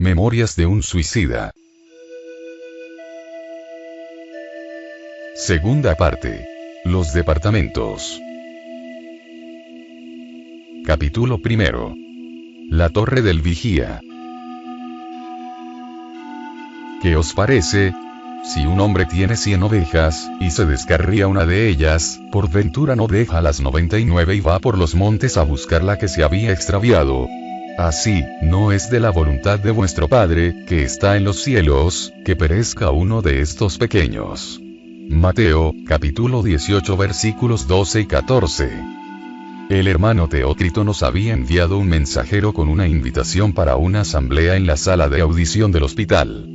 Memorias de un suicida. Segunda parte. Los departamentos. Capítulo primero. La torre del vigía. ¿Qué os parece? Si un hombre tiene 100 ovejas, y se descarría una de ellas, ¿por ventura no deja las 99 y va por los montes a buscar la que se había extraviado? Así, no es de la voluntad de vuestro Padre, que está en los cielos, que perezca uno de estos pequeños. Mateo, capítulo 18 versículos 12 y 14. El hermano Teócrito nos había enviado un mensajero con una invitación para una asamblea en la sala de audición del hospital.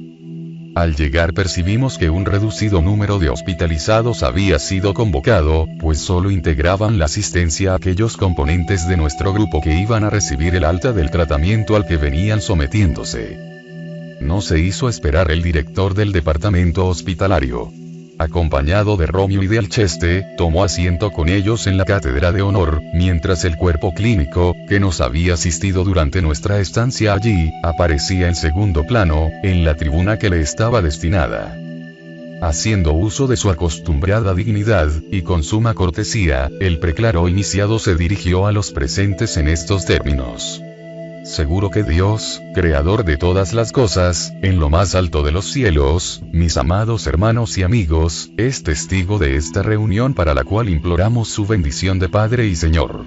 Al llegar percibimos que un reducido número de hospitalizados había sido convocado, pues solo integraban la asistencia a aquellos componentes de nuestro grupo que iban a recibir el alta del tratamiento al que venían sometiéndose. No se hizo esperar el director del departamento hospitalario. Acompañado de Romeo y de Alceste, tomó asiento con ellos en la cátedra de honor, mientras el cuerpo clínico, que nos había asistido durante nuestra estancia allí, aparecía en segundo plano, en la tribuna que le estaba destinada. Haciendo uso de su acostumbrada dignidad, y con suma cortesía, el preclaro iniciado se dirigió a los presentes en estos términos. Seguro que Dios, creador de todas las cosas, en lo más alto de los cielos, mis amados hermanos y amigos, es testigo de esta reunión para la cual imploramos su bendición de Padre y Señor.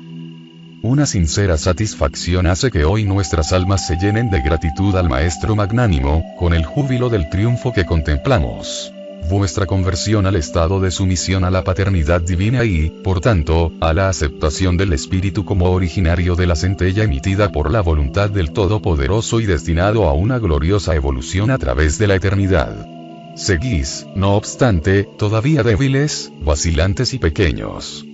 Una sincera satisfacción hace que hoy nuestras almas se llenen de gratitud al Maestro Magnánimo, con el júbilo del triunfo que contemplamos. Vuestra conversión al estado de sumisión a la paternidad divina y, por tanto, a la aceptación del Espíritu como originario de la centella emitida por la voluntad del Todopoderoso y destinado a una gloriosa evolución a través de la eternidad. Seguís, no obstante, todavía débiles, vacilantes y pequeños.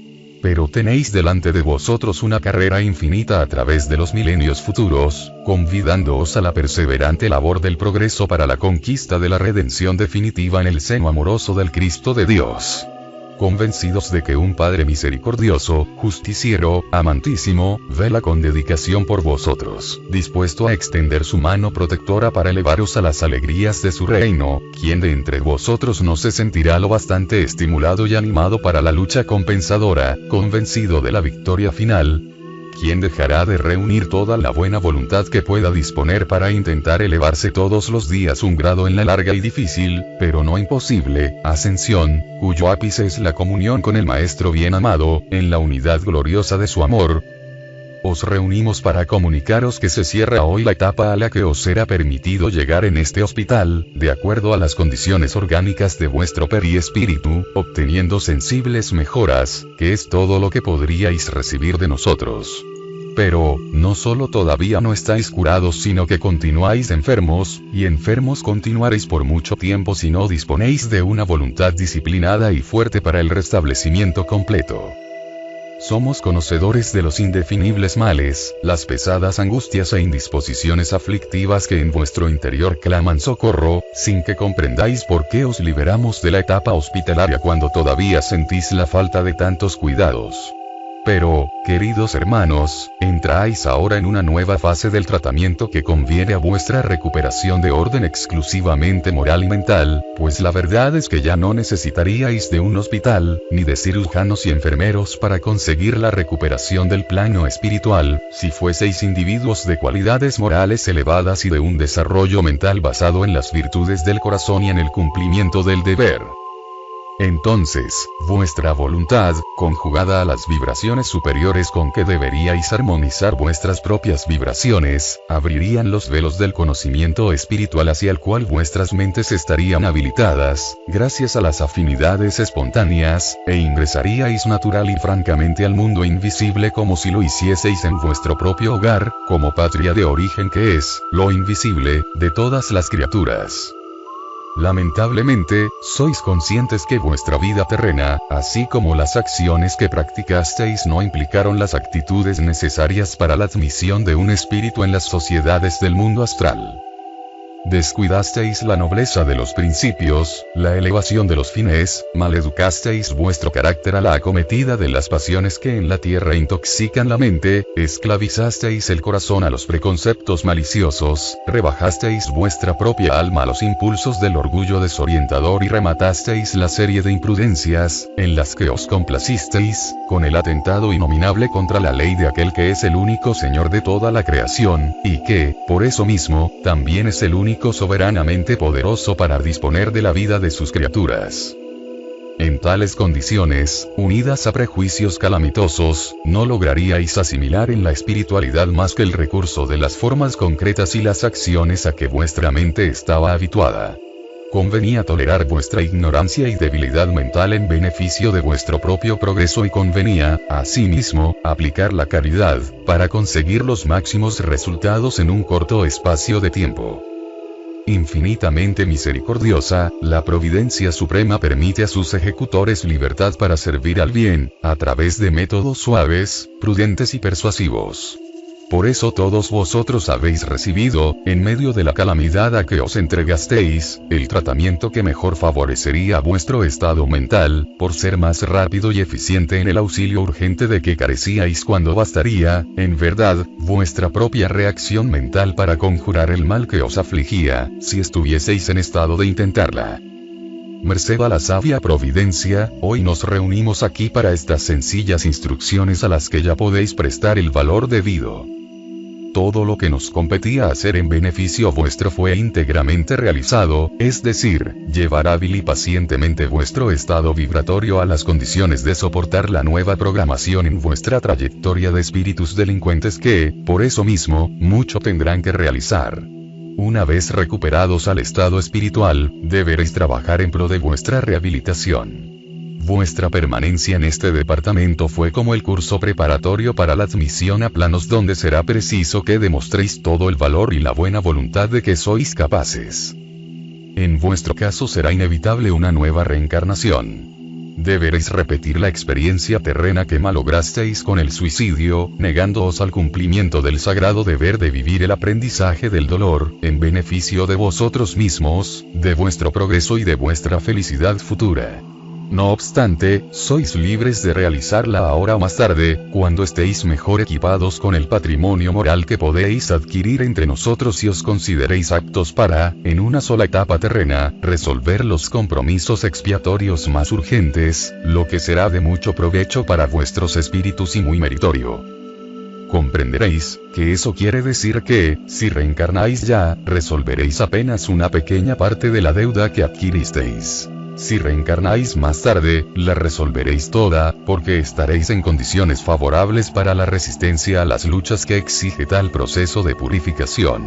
Pero tenéis delante de vosotros una carrera infinita a través de los milenios futuros, convidándoos a la perseverante labor del progreso para la conquista de la redención definitiva en el seno amoroso del Cristo de Dios. Convencidos de que un Padre misericordioso, justiciero, amantísimo, vela con dedicación por vosotros, dispuesto a extender su mano protectora para elevaros a las alegrías de su reino, ¿quién de entre vosotros no se sentirá lo bastante estimulado y animado para la lucha compensadora, convencido de la victoria final? ¿Quién dejará de reunir toda la buena voluntad que pueda disponer para intentar elevarse todos los días un grado en la larga y difícil, pero no imposible, ascensión, cuyo ápice es la comunión con el Maestro bien amado, en la unidad gloriosa de su amor? Os reunimos para comunicaros que se cierra hoy la etapa a la que os será permitido llegar en este hospital, de acuerdo a las condiciones orgánicas de vuestro periespíritu, obteniendo sensibles mejoras, que es todo lo que podríais recibir de nosotros. Pero, no solo todavía no estáis curados sino que continuáis enfermos, y enfermos continuaréis por mucho tiempo si no disponéis de una voluntad disciplinada y fuerte para el restablecimiento completo. Somos conocedores de los indefinibles males, las pesadas angustias e indisposiciones aflictivas que en vuestro interior claman socorro, sin que comprendáis por qué os liberamos de la etapa hospitalaria cuando todavía sentís la falta de tantos cuidados. Pero, queridos hermanos, entráis ahora en una nueva fase del tratamiento que conviene a vuestra recuperación de orden exclusivamente moral y mental, pues la verdad es que ya no necesitaríais de un hospital, ni de cirujanos y enfermeros para conseguir la recuperación del plano espiritual, si fueseis individuos de cualidades morales elevadas y de un desarrollo mental basado en las virtudes del corazón y en el cumplimiento del deber. Entonces, vuestra voluntad, conjugada a las vibraciones superiores con que deberíais armonizar vuestras propias vibraciones, abrirían los velos del conocimiento espiritual hacia el cual vuestras mentes estarían habilitadas, gracias a las afinidades espontáneas, e ingresaríais natural y francamente al mundo invisible como si lo hicieseis en vuestro propio hogar, como patria de origen que es, lo invisible, de todas las criaturas. Lamentablemente, sois conscientes que vuestra vida terrena, así como las acciones que practicasteis no implicaron las actitudes necesarias para la admisión de un espíritu en las sociedades del mundo astral. descuidasteis la nobleza de los principios, la elevación de los fines, maleducasteis vuestro carácter a la acometida de las pasiones que en la tierra intoxican la mente, esclavizasteis el corazón a los preconceptos maliciosos, rebajasteis vuestra propia alma a los impulsos del orgullo desorientador y rematasteis la serie de imprudencias, en las que os complacisteis, con el atentado inominable contra la ley de aquel que es el único Señor de toda la creación, y que, por eso mismo, también es el único soberanamente poderoso para disponer de la vida de sus criaturas. En tales condiciones, unidas a prejuicios calamitosos, no lograríais asimilar en la espiritualidad más que el recurso de las formas concretas y las acciones a que vuestra mente estaba habituada. Convenía tolerar vuestra ignorancia y debilidad mental en beneficio de vuestro propio progreso y convenía, asimismo, aplicar la caridad, para conseguir los máximos resultados en un corto espacio de tiempo. Infinitamente misericordiosa, la Providencia Suprema permite a sus ejecutores libertad para servir al bien, a través de métodos suaves, prudentes y persuasivos. Por eso todos vosotros habéis recibido, en medio de la calamidad a que os entregasteis, el tratamiento que mejor favorecería vuestro estado mental, por ser más rápido y eficiente en el auxilio urgente de que carecíais cuando bastaría, en verdad, vuestra propia reacción mental para conjurar el mal que os afligía, si estuvieseis en estado de intentarla. Merced a la sabia providencia, hoy nos reunimos aquí para estas sencillas instrucciones a las que ya podéis prestar el valor debido. Todo lo que nos competía hacer en beneficio vuestro fue íntegramente realizado, es decir, llevar hábil y pacientemente vuestro estado vibratorio a las condiciones de soportar la nueva programación en vuestra trayectoria de espíritus delincuentes que, por eso mismo, mucho tendrán que realizar. Una vez recuperados al estado espiritual, deberéis trabajar en pro de vuestra rehabilitación. Vuestra permanencia en este departamento fue como el curso preparatorio para la admisión a planos donde será preciso que demostréis todo el valor y la buena voluntad de que sois capaces. En vuestro caso será inevitable una nueva reencarnación. Deberéis repetir la experiencia terrena que malograsteis con el suicidio, negándoos al cumplimiento del sagrado deber de vivir el aprendizaje del dolor, en beneficio de vosotros mismos, de vuestro progreso y de vuestra felicidad futura. No obstante, sois libres de realizarla ahora o más tarde, cuando estéis mejor equipados con el patrimonio moral que podéis adquirir entre nosotros y os consideréis aptos para, en una sola etapa terrena, resolver los compromisos expiatorios más urgentes, lo que será de mucho provecho para vuestros espíritus y muy meritorio. Comprenderéis, que eso quiere decir que, si reencarnáis ya, resolveréis apenas una pequeña parte de la deuda que adquiristeis. Si reencarnáis más tarde, la resolveréis toda, porque estaréis en condiciones favorables para la resistencia a las luchas que exige tal proceso de purificación.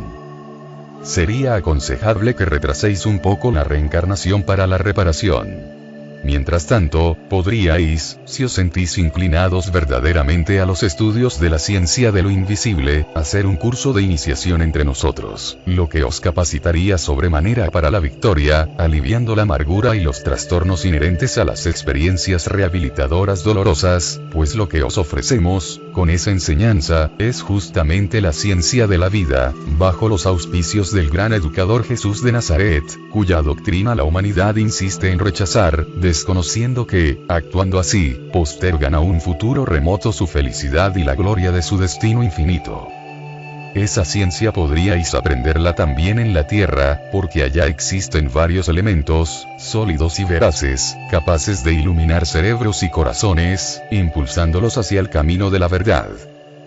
Sería aconsejable que retraséis un poco la reencarnación para la reparación. Mientras tanto, podríais, si os sentís inclinados verdaderamente a los estudios de la ciencia de lo invisible, hacer un curso de iniciación entre nosotros, lo que os capacitaría sobremanera para la victoria, aliviando la amargura y los trastornos inherentes a las experiencias rehabilitadoras dolorosas, pues lo que os ofrecemos, con esa enseñanza, es justamente la ciencia de la vida, bajo los auspicios del gran educador Jesús de Nazaret, cuya doctrina la humanidad insiste en rechazar, desconociendo que, actuando así, postergan a un futuro remoto su felicidad y la gloria de su destino infinito. Esa ciencia podríais aprenderla también en la Tierra, porque allá existen varios elementos, sólidos y veraces, capaces de iluminar cerebros y corazones, impulsándolos hacia el camino de la verdad.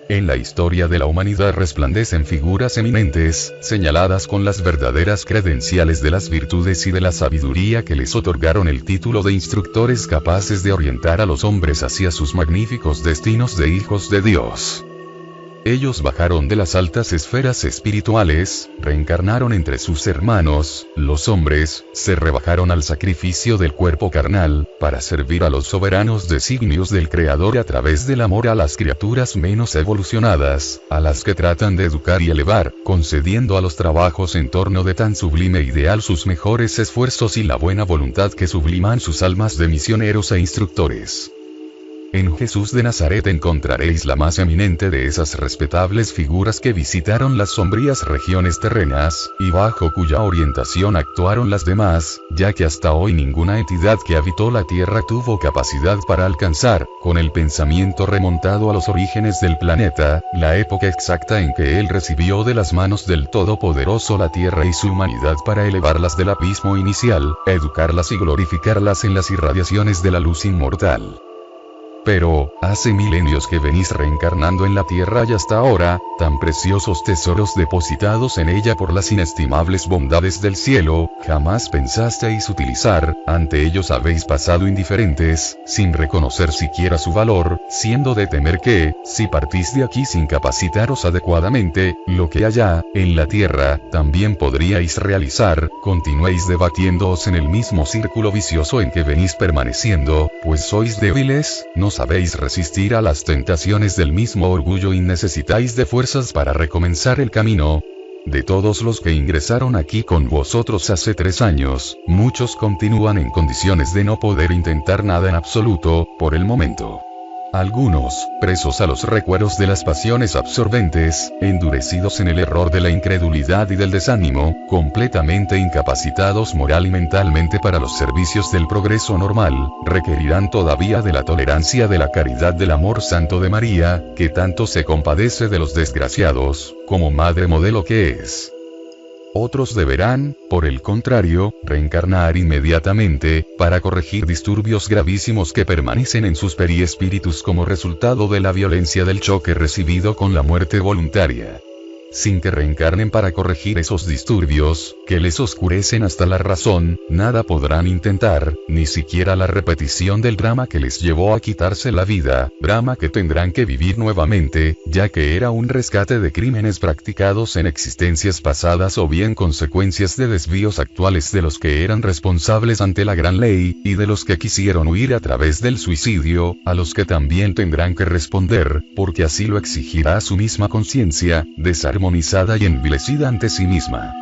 En la historia de la humanidad resplandecen figuras eminentes, señaladas con las verdaderas credenciales de las virtudes y de la sabiduría que les otorgaron el título de instructores capaces de orientar a los hombres hacia sus magníficos destinos de hijos de Dios. Ellos bajaron de las altas esferas espirituales, reencarnaron entre sus hermanos, los hombres, se rebajaron al sacrificio del cuerpo carnal, para servir a los soberanos designios del Creador a través del amor a las criaturas menos evolucionadas, a las que tratan de educar y elevar, concediendo a los trabajos en torno de tan sublime ideal sus mejores esfuerzos y la buena voluntad que subliman sus almas de misioneros e instructores. en Jesús de Nazaret encontraréis la más eminente de esas respetables figuras que visitaron las sombrías regiones terrenas, y bajo cuya orientación actuaron las demás, ya que hasta hoy ninguna entidad que habitó la Tierra tuvo capacidad para alcanzar, con el pensamiento remontado a los orígenes del planeta, la época exacta en que él recibió de las manos del Todopoderoso la Tierra y su humanidad para elevarlas del abismo inicial, educarlas y glorificarlas en las irradiaciones de la luz inmortal. Pero, hace milenios que venís reencarnando en la Tierra y hasta ahora, tan preciosos tesoros depositados en ella por las inestimables bondades del cielo, jamás pensasteis utilizar, ante ellos habéis pasado indiferentes, sin reconocer siquiera su valor, siendo de temer que, si partís de aquí sin capacitaros adecuadamente, lo que allá, en la Tierra, también podríais realizar, continuéis debatiéndoos en el mismo círculo vicioso en que venís permaneciendo, pues sois débiles, no sabéis resistir a las tentaciones del mismo orgullo y necesitáis de fuerzas para recomenzar el camino. De todos los que ingresaron aquí con vosotros hace 3 años, muchos continúan en condiciones de no poder intentar nada en absoluto, por el momento. Algunos, presos a los recuerdos de las pasiones absorbentes, endurecidos en el error de la incredulidad y del desánimo, completamente incapacitados moral y mentalmente para los servicios del progreso normal, requerirán todavía de la tolerancia de la caridad del amor santo de María, que tanto se compadece de los desgraciados, como madre modelo que es. Otros deberán, por el contrario, reencarnar inmediatamente, para corregir disturbios gravísimos que permanecen en sus periespíritus como resultado de la violencia del choque recibido con la muerte voluntaria. Sin que reencarnen para corregir esos disturbios, que les oscurecen hasta la razón, nada podrán intentar, ni siquiera la repetición del drama que les llevó a quitarse la vida, drama que tendrán que vivir nuevamente, ya que era un rescate de crímenes practicados en existencias pasadas o bien consecuencias de desvíos actuales de los que eran responsables ante la gran ley, y de los que quisieron huir a través del suicidio, a los que también tendrán que responder, porque así lo exigirá su misma conciencia, desarmonizada y envilecida ante sí misma.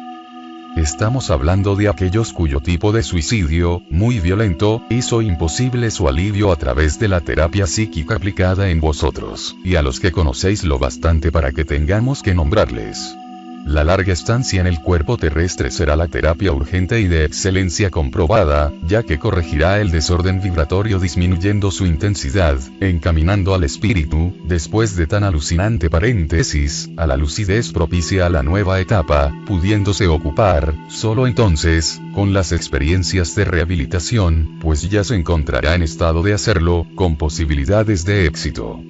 Estamos hablando de aquellos cuyo tipo de suicidio, muy violento, hizo imposible su alivio a través de la terapia psíquica aplicada en vosotros, y a los que conocéis lo bastante para que tengamos que nombrarles. La larga estancia en el cuerpo terrestre será la terapia urgente y de excelencia comprobada, ya que corregirá el desorden vibratorio disminuyendo su intensidad, encaminando al espíritu, después de tan alucinante paréntesis, a la lucidez propicia a la nueva etapa, pudiéndose ocupar, solo entonces, con las experiencias de rehabilitación, pues ya se encontrará en estado de hacerlo, con posibilidades de éxito.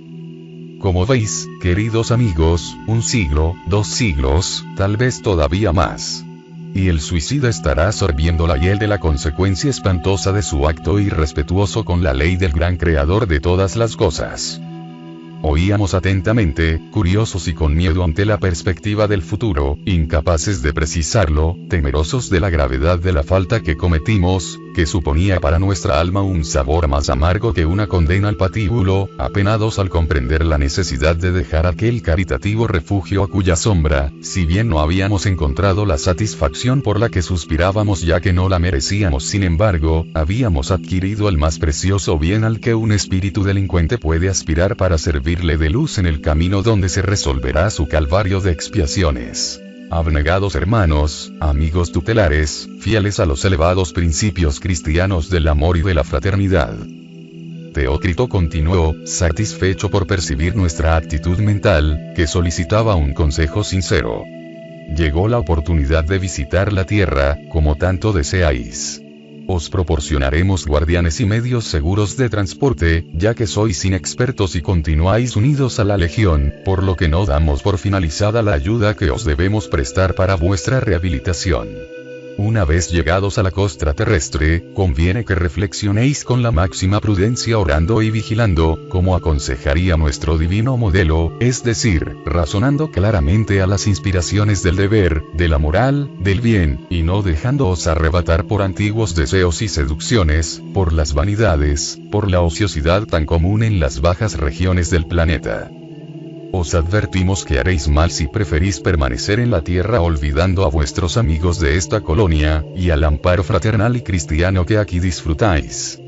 Como veis, queridos amigos, 1 siglo, 2 siglos, tal vez todavía más. Y el suicida estará absorbiendo la hiel de la consecuencia espantosa de su acto irrespetuoso con la ley del gran creador de todas las cosas. Oíamos atentamente, curiosos y con miedo ante la perspectiva del futuro, incapaces de precisarlo, temerosos de la gravedad de la falta que cometimos, que suponía para nuestra alma un sabor más amargo que una condena al patíbulo, apenados al comprender la necesidad de dejar aquel caritativo refugio a cuya sombra, si bien no habíamos encontrado la satisfacción por la que suspirábamos ya que no la merecíamos, sin embargo, habíamos adquirido el más precioso bien al que un espíritu delincuente puede aspirar para servirle de luz en el camino donde se resolverá su calvario de expiaciones. Abnegados hermanos, amigos tutelares, fieles a los elevados principios cristianos del amor y de la fraternidad. Teócrito continuó, satisfecho por percibir nuestra actitud mental, que solicitaba un consejo sincero. Llegó la oportunidad de visitar la tierra, como tanto deseáis. Os proporcionaremos guardianes y medios seguros de transporte, ya que sois inexpertos y continuáis unidos a la legión, por lo que no damos por finalizada la ayuda que os debemos prestar para vuestra rehabilitación. Una vez llegados a la costa terrestre, conviene que reflexionéis con la máxima prudencia orando y vigilando, como aconsejaría nuestro divino modelo, es decir, razonando claramente a las inspiraciones del deber, de la moral, del bien, y no dejándoos arrebatar por antiguos deseos y seducciones, por las vanidades, por la ociosidad tan común en las bajas regiones del planeta. Os advertimos que haréis mal si preferís permanecer en la tierra olvidando a vuestros amigos de esta colonia, y al amparo fraternal y cristiano que aquí disfrutáis.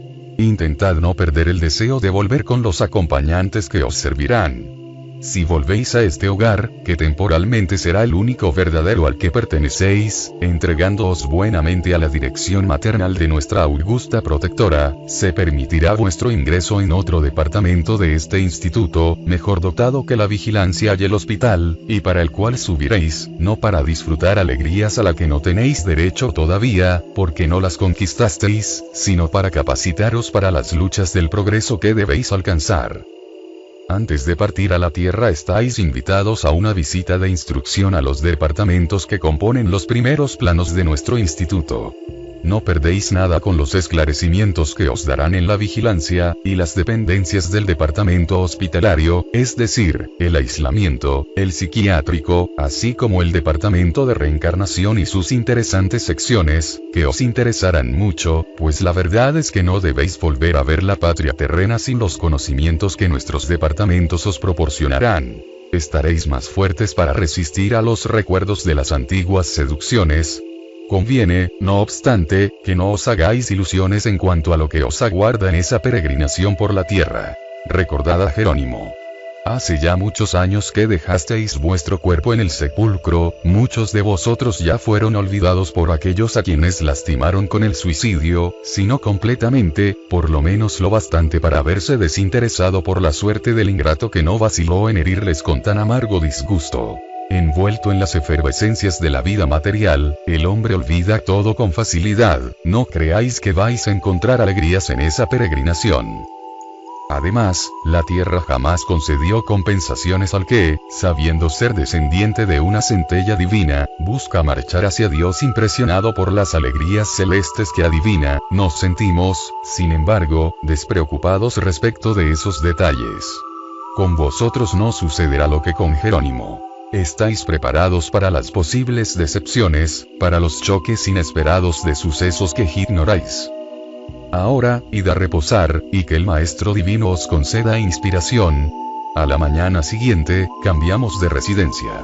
intentad no perder el deseo de volver con los acompañantes que os servirán. Si volvéis a este hogar, que temporalmente será el único verdadero al que pertenecéis, entregándoos buenamente a la dirección maternal de nuestra augusta protectora, se permitirá vuestro ingreso en otro departamento de este instituto, mejor dotado que la vigilancia y el hospital, y para el cual subiréis, no para disfrutar alegrías a la que no tenéis derecho todavía, porque no las conquistasteis, sino para capacitaros para las luchas del progreso que debéis alcanzar. Antes de partir a la Tierra estáis invitados a una visita de instrucción a los departamentos que componen los primeros planos de nuestro instituto. No perdéis nada con los esclarecimientos que os darán en la vigilancia, y las dependencias del departamento hospitalario, es decir, el aislamiento, el psiquiátrico, así como el departamento de reencarnación y sus interesantes secciones, que os interesarán mucho, pues la verdad es que no debéis volver a ver la patria terrena sin los conocimientos que nuestros departamentos os proporcionarán. Estaréis más fuertes para resistir a los recuerdos de las antiguas seducciones. Conviene, no obstante, que no os hagáis ilusiones en cuanto a lo que os aguarda en esa peregrinación por la tierra. Recordad a Jerónimo. Hace ya muchos años que dejasteis vuestro cuerpo en el sepulcro, muchos de vosotros ya fueron olvidados por aquellos a quienes lastimaron con el suicidio, si no completamente, por lo menos lo bastante para haberse desinteresado por la suerte del ingrato que no vaciló en herirles con tan amargo disgusto. Envuelto en las efervescencias de la vida material, el hombre olvida todo con facilidad, no creáis que vais a encontrar alegrías en esa peregrinación. Además, la tierra jamás concedió compensaciones al que, sabiendo ser descendiente de una centella divina, busca marchar hacia Dios impresionado por las alegrías celestes que adivina. Nos sentimos, sin embargo, despreocupados respecto de esos detalles. Con vosotros no sucederá lo que con Jerónimo. Estáis preparados para las posibles decepciones, para los choques inesperados de sucesos que ignoráis. Ahora, id a reposar, y que el Maestro Divino os conceda inspiración. A la mañana siguiente, cambiamos de residencia.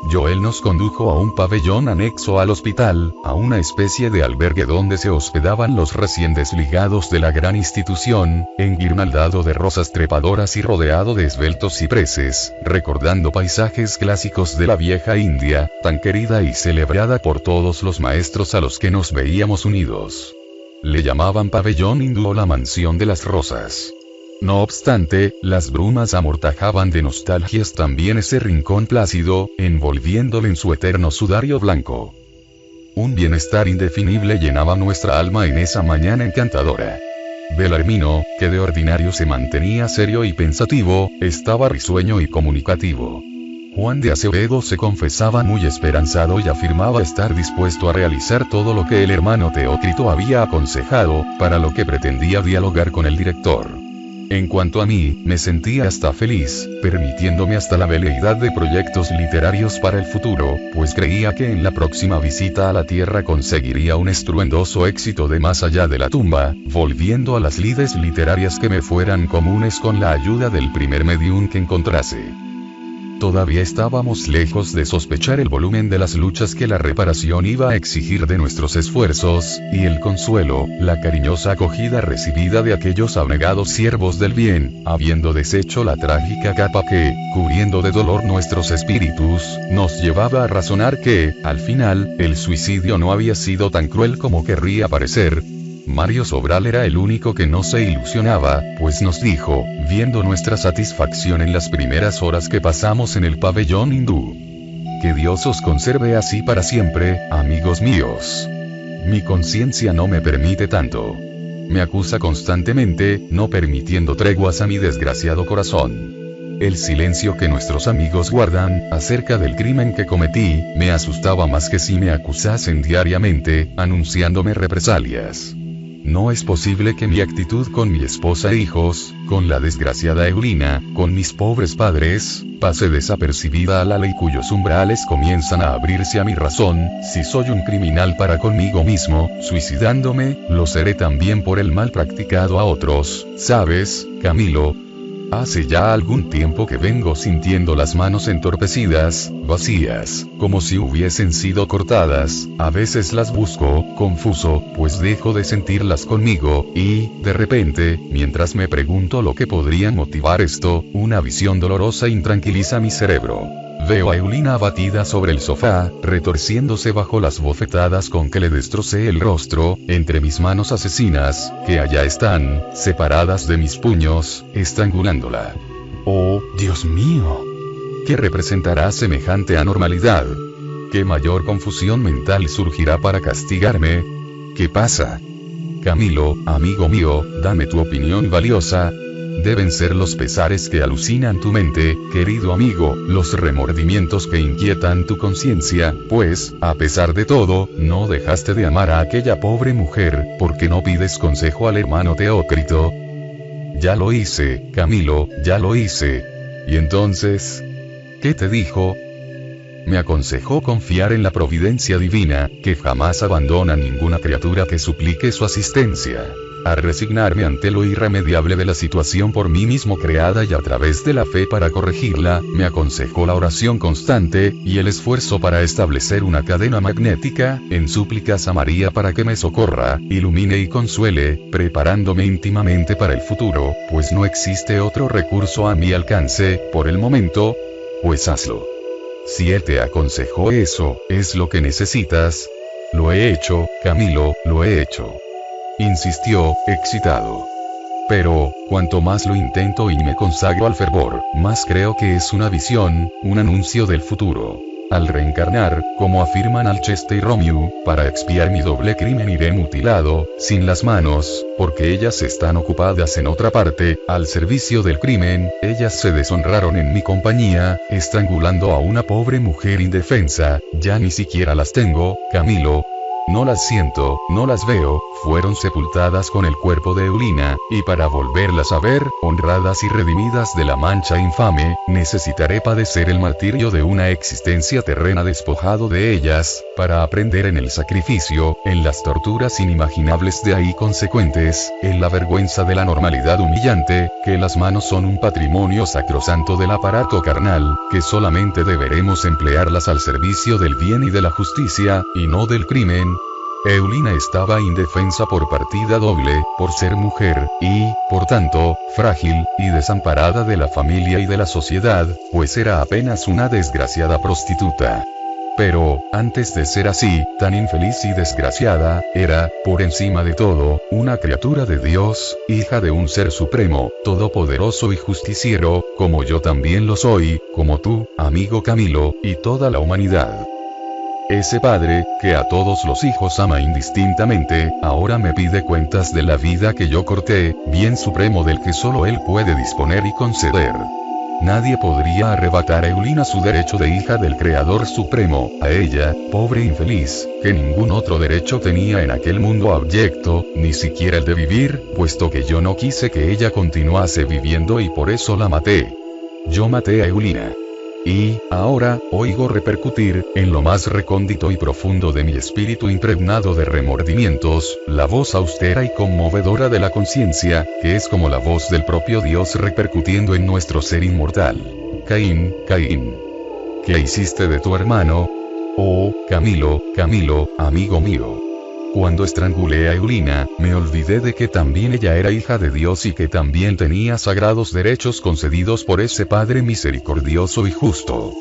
Joel nos condujo a un pabellón anexo al hospital, a una especie de albergue donde se hospedaban los recién desligados de la gran institución, enguirnaldado de rosas trepadoras y rodeado de esbeltos cipreses, recordando paisajes clásicos de la vieja India, tan querida y celebrada por todos los maestros a los que nos veíamos unidos. Le llamaban pabellón hindú o la mansión de las rosas. No obstante, las brumas amortajaban de nostalgias también ese rincón plácido, envolviéndole en su eterno sudario blanco. Un bienestar indefinible llenaba nuestra alma en esa mañana encantadora. Belarmino, que de ordinario se mantenía serio y pensativo, estaba risueño y comunicativo. Juan de Acevedo se confesaba muy esperanzado y afirmaba estar dispuesto a realizar todo lo que el hermano Teócrito había aconsejado, para lo que pretendía dialogar con el director. En cuanto a mí, me sentía hasta feliz, permitiéndome hasta la veleidad de proyectos literarios para el futuro, pues creía que en la próxima visita a la Tierra conseguiría un estruendoso éxito de más allá de la tumba, volviendo a las lides literarias que me fueran comunes con la ayuda del primer medium que encontrase. Todavía estábamos lejos de sospechar el volumen de las luchas que la reparación iba a exigir de nuestros esfuerzos, y el consuelo, la cariñosa acogida recibida de aquellos abnegados siervos del bien, habiendo deshecho la trágica capa que, cubriendo de dolor nuestros espíritus, nos llevaba a razonar que, al final, el suicidio no había sido tan cruel como querría parecer. Mario Sobral era el único que no se ilusionaba, pues nos dijo, viendo nuestra satisfacción en las primeras horas que pasamos en el pabellón hindú: que Dios os conserve así para siempre, amigos míos. Mi conciencia no me permite tanto. Me acusa constantemente, no permitiendo treguas a mi desgraciado corazón. El silencio que nuestros amigos guardan, acerca del crimen que cometí, me asustaba más que si me acusasen diariamente, anunciándome represalias. No es posible que mi actitud con mi esposa e hijos, con la desgraciada Eulina, con mis pobres padres, pase desapercibida a la ley cuyos umbrales comienzan a abrirse a mi razón. Si soy un criminal para conmigo mismo, suicidándome, lo seré también por el mal practicado a otros, ¿sabes, Camilo? Hace ya algún tiempo que vengo sintiendo las manos entorpecidas, vacías, como si hubiesen sido cortadas. A veces las busco, confuso, pues dejo de sentirlas conmigo, y, de repente, mientras me pregunto lo que podría motivar esto, una visión dolorosa intranquiliza mi cerebro. Veo a Eulina abatida sobre el sofá, retorciéndose bajo las bofetadas con que le destrocé el rostro, entre mis manos asesinas, que allá están, separadas de mis puños, estrangulándola. ¡Oh, Dios mío! ¿Qué representará semejante anormalidad? ¿Qué mayor confusión mental surgirá para castigarme? ¿Qué pasa? Camilo, amigo mío, dame tu opinión valiosa. Deben ser los pesares que alucinan tu mente, querido amigo, los remordimientos que inquietan tu conciencia, pues, a pesar de todo, no dejaste de amar a aquella pobre mujer, porque no pides consejo al hermano Teócrito. Ya lo hice, Camilo, ya lo hice. ¿Y entonces? ¿Qué te dijo? Me aconsejó confiar en la providencia divina, que jamás abandona ninguna criatura que suplique su asistencia. A resignarme ante lo irremediable de la situación por mí mismo creada y a través de la fe para corregirla, me aconsejó la oración constante, y el esfuerzo para establecer una cadena magnética, en súplicas a María para que me socorra, ilumine y consuele, preparándome íntimamente para el futuro, pues no existe otro recurso a mi alcance, por el momento. Pues hazlo. Si él te aconsejó eso, es lo que necesitas. Lo he hecho, Camilo, lo he hecho. Insistió, excitado. Pero, cuanto más lo intento y me consagro al fervor, más creo que es una visión, un anuncio del futuro. Al reencarnar, como afirman Alceste y Romeo, para expiar mi doble crimen iré mutilado, sin las manos, porque ellas están ocupadas en otra parte, al servicio del crimen. Ellas se deshonraron en mi compañía, estrangulando a una pobre mujer indefensa. Ya ni siquiera las tengo, Camilo. No las siento, no las veo, fueron sepultadas con el cuerpo de Eulina, y para volverlas a ver, honradas y redimidas de la mancha infame, necesitaré padecer el martirio de una existencia terrena despojado de ellas, para aprender en el sacrificio, en las torturas inimaginables de ahí consecuentes, en la vergüenza de la normalidad humillante, que las manos son un patrimonio sacrosanto del aparato carnal, que solamente deberemos emplearlas al servicio del bien y de la justicia, y no del crimen. Eulina estaba indefensa por partida doble, por ser mujer, y, por tanto, frágil, y desamparada de la familia y de la sociedad, pues era apenas una desgraciada prostituta. Pero, antes de ser así, tan infeliz y desgraciada, era, por encima de todo, una criatura de Dios, hija de un ser supremo, todopoderoso y justiciero, como yo también lo soy, como tú, amigo Camilo, y toda la humanidad. Ese padre, que a todos los hijos ama indistintamente, ahora me pide cuentas de la vida que yo corté, bien supremo del que solo él puede disponer y conceder. Nadie podría arrebatar a Eulina su derecho de hija del Creador Supremo, a ella, pobre infeliz, que ningún otro derecho tenía en aquel mundo abyecto, ni siquiera el de vivir, puesto que yo no quise que ella continuase viviendo y por eso la maté. Yo maté a Eulina. Y, ahora, oigo repercutir, en lo más recóndito y profundo de mi espíritu impregnado de remordimientos, la voz austera y conmovedora de la conciencia, que es como la voz del propio Dios repercutiendo en nuestro ser inmortal. Caín, Caín. ¿Qué hiciste de tu hermano? Oh, Camilo, Camilo, amigo mío. Cuando estrangulé a Eulina, me olvidé de que también ella era hija de Dios y que también tenía sagrados derechos concedidos por ese Padre misericordioso y justo.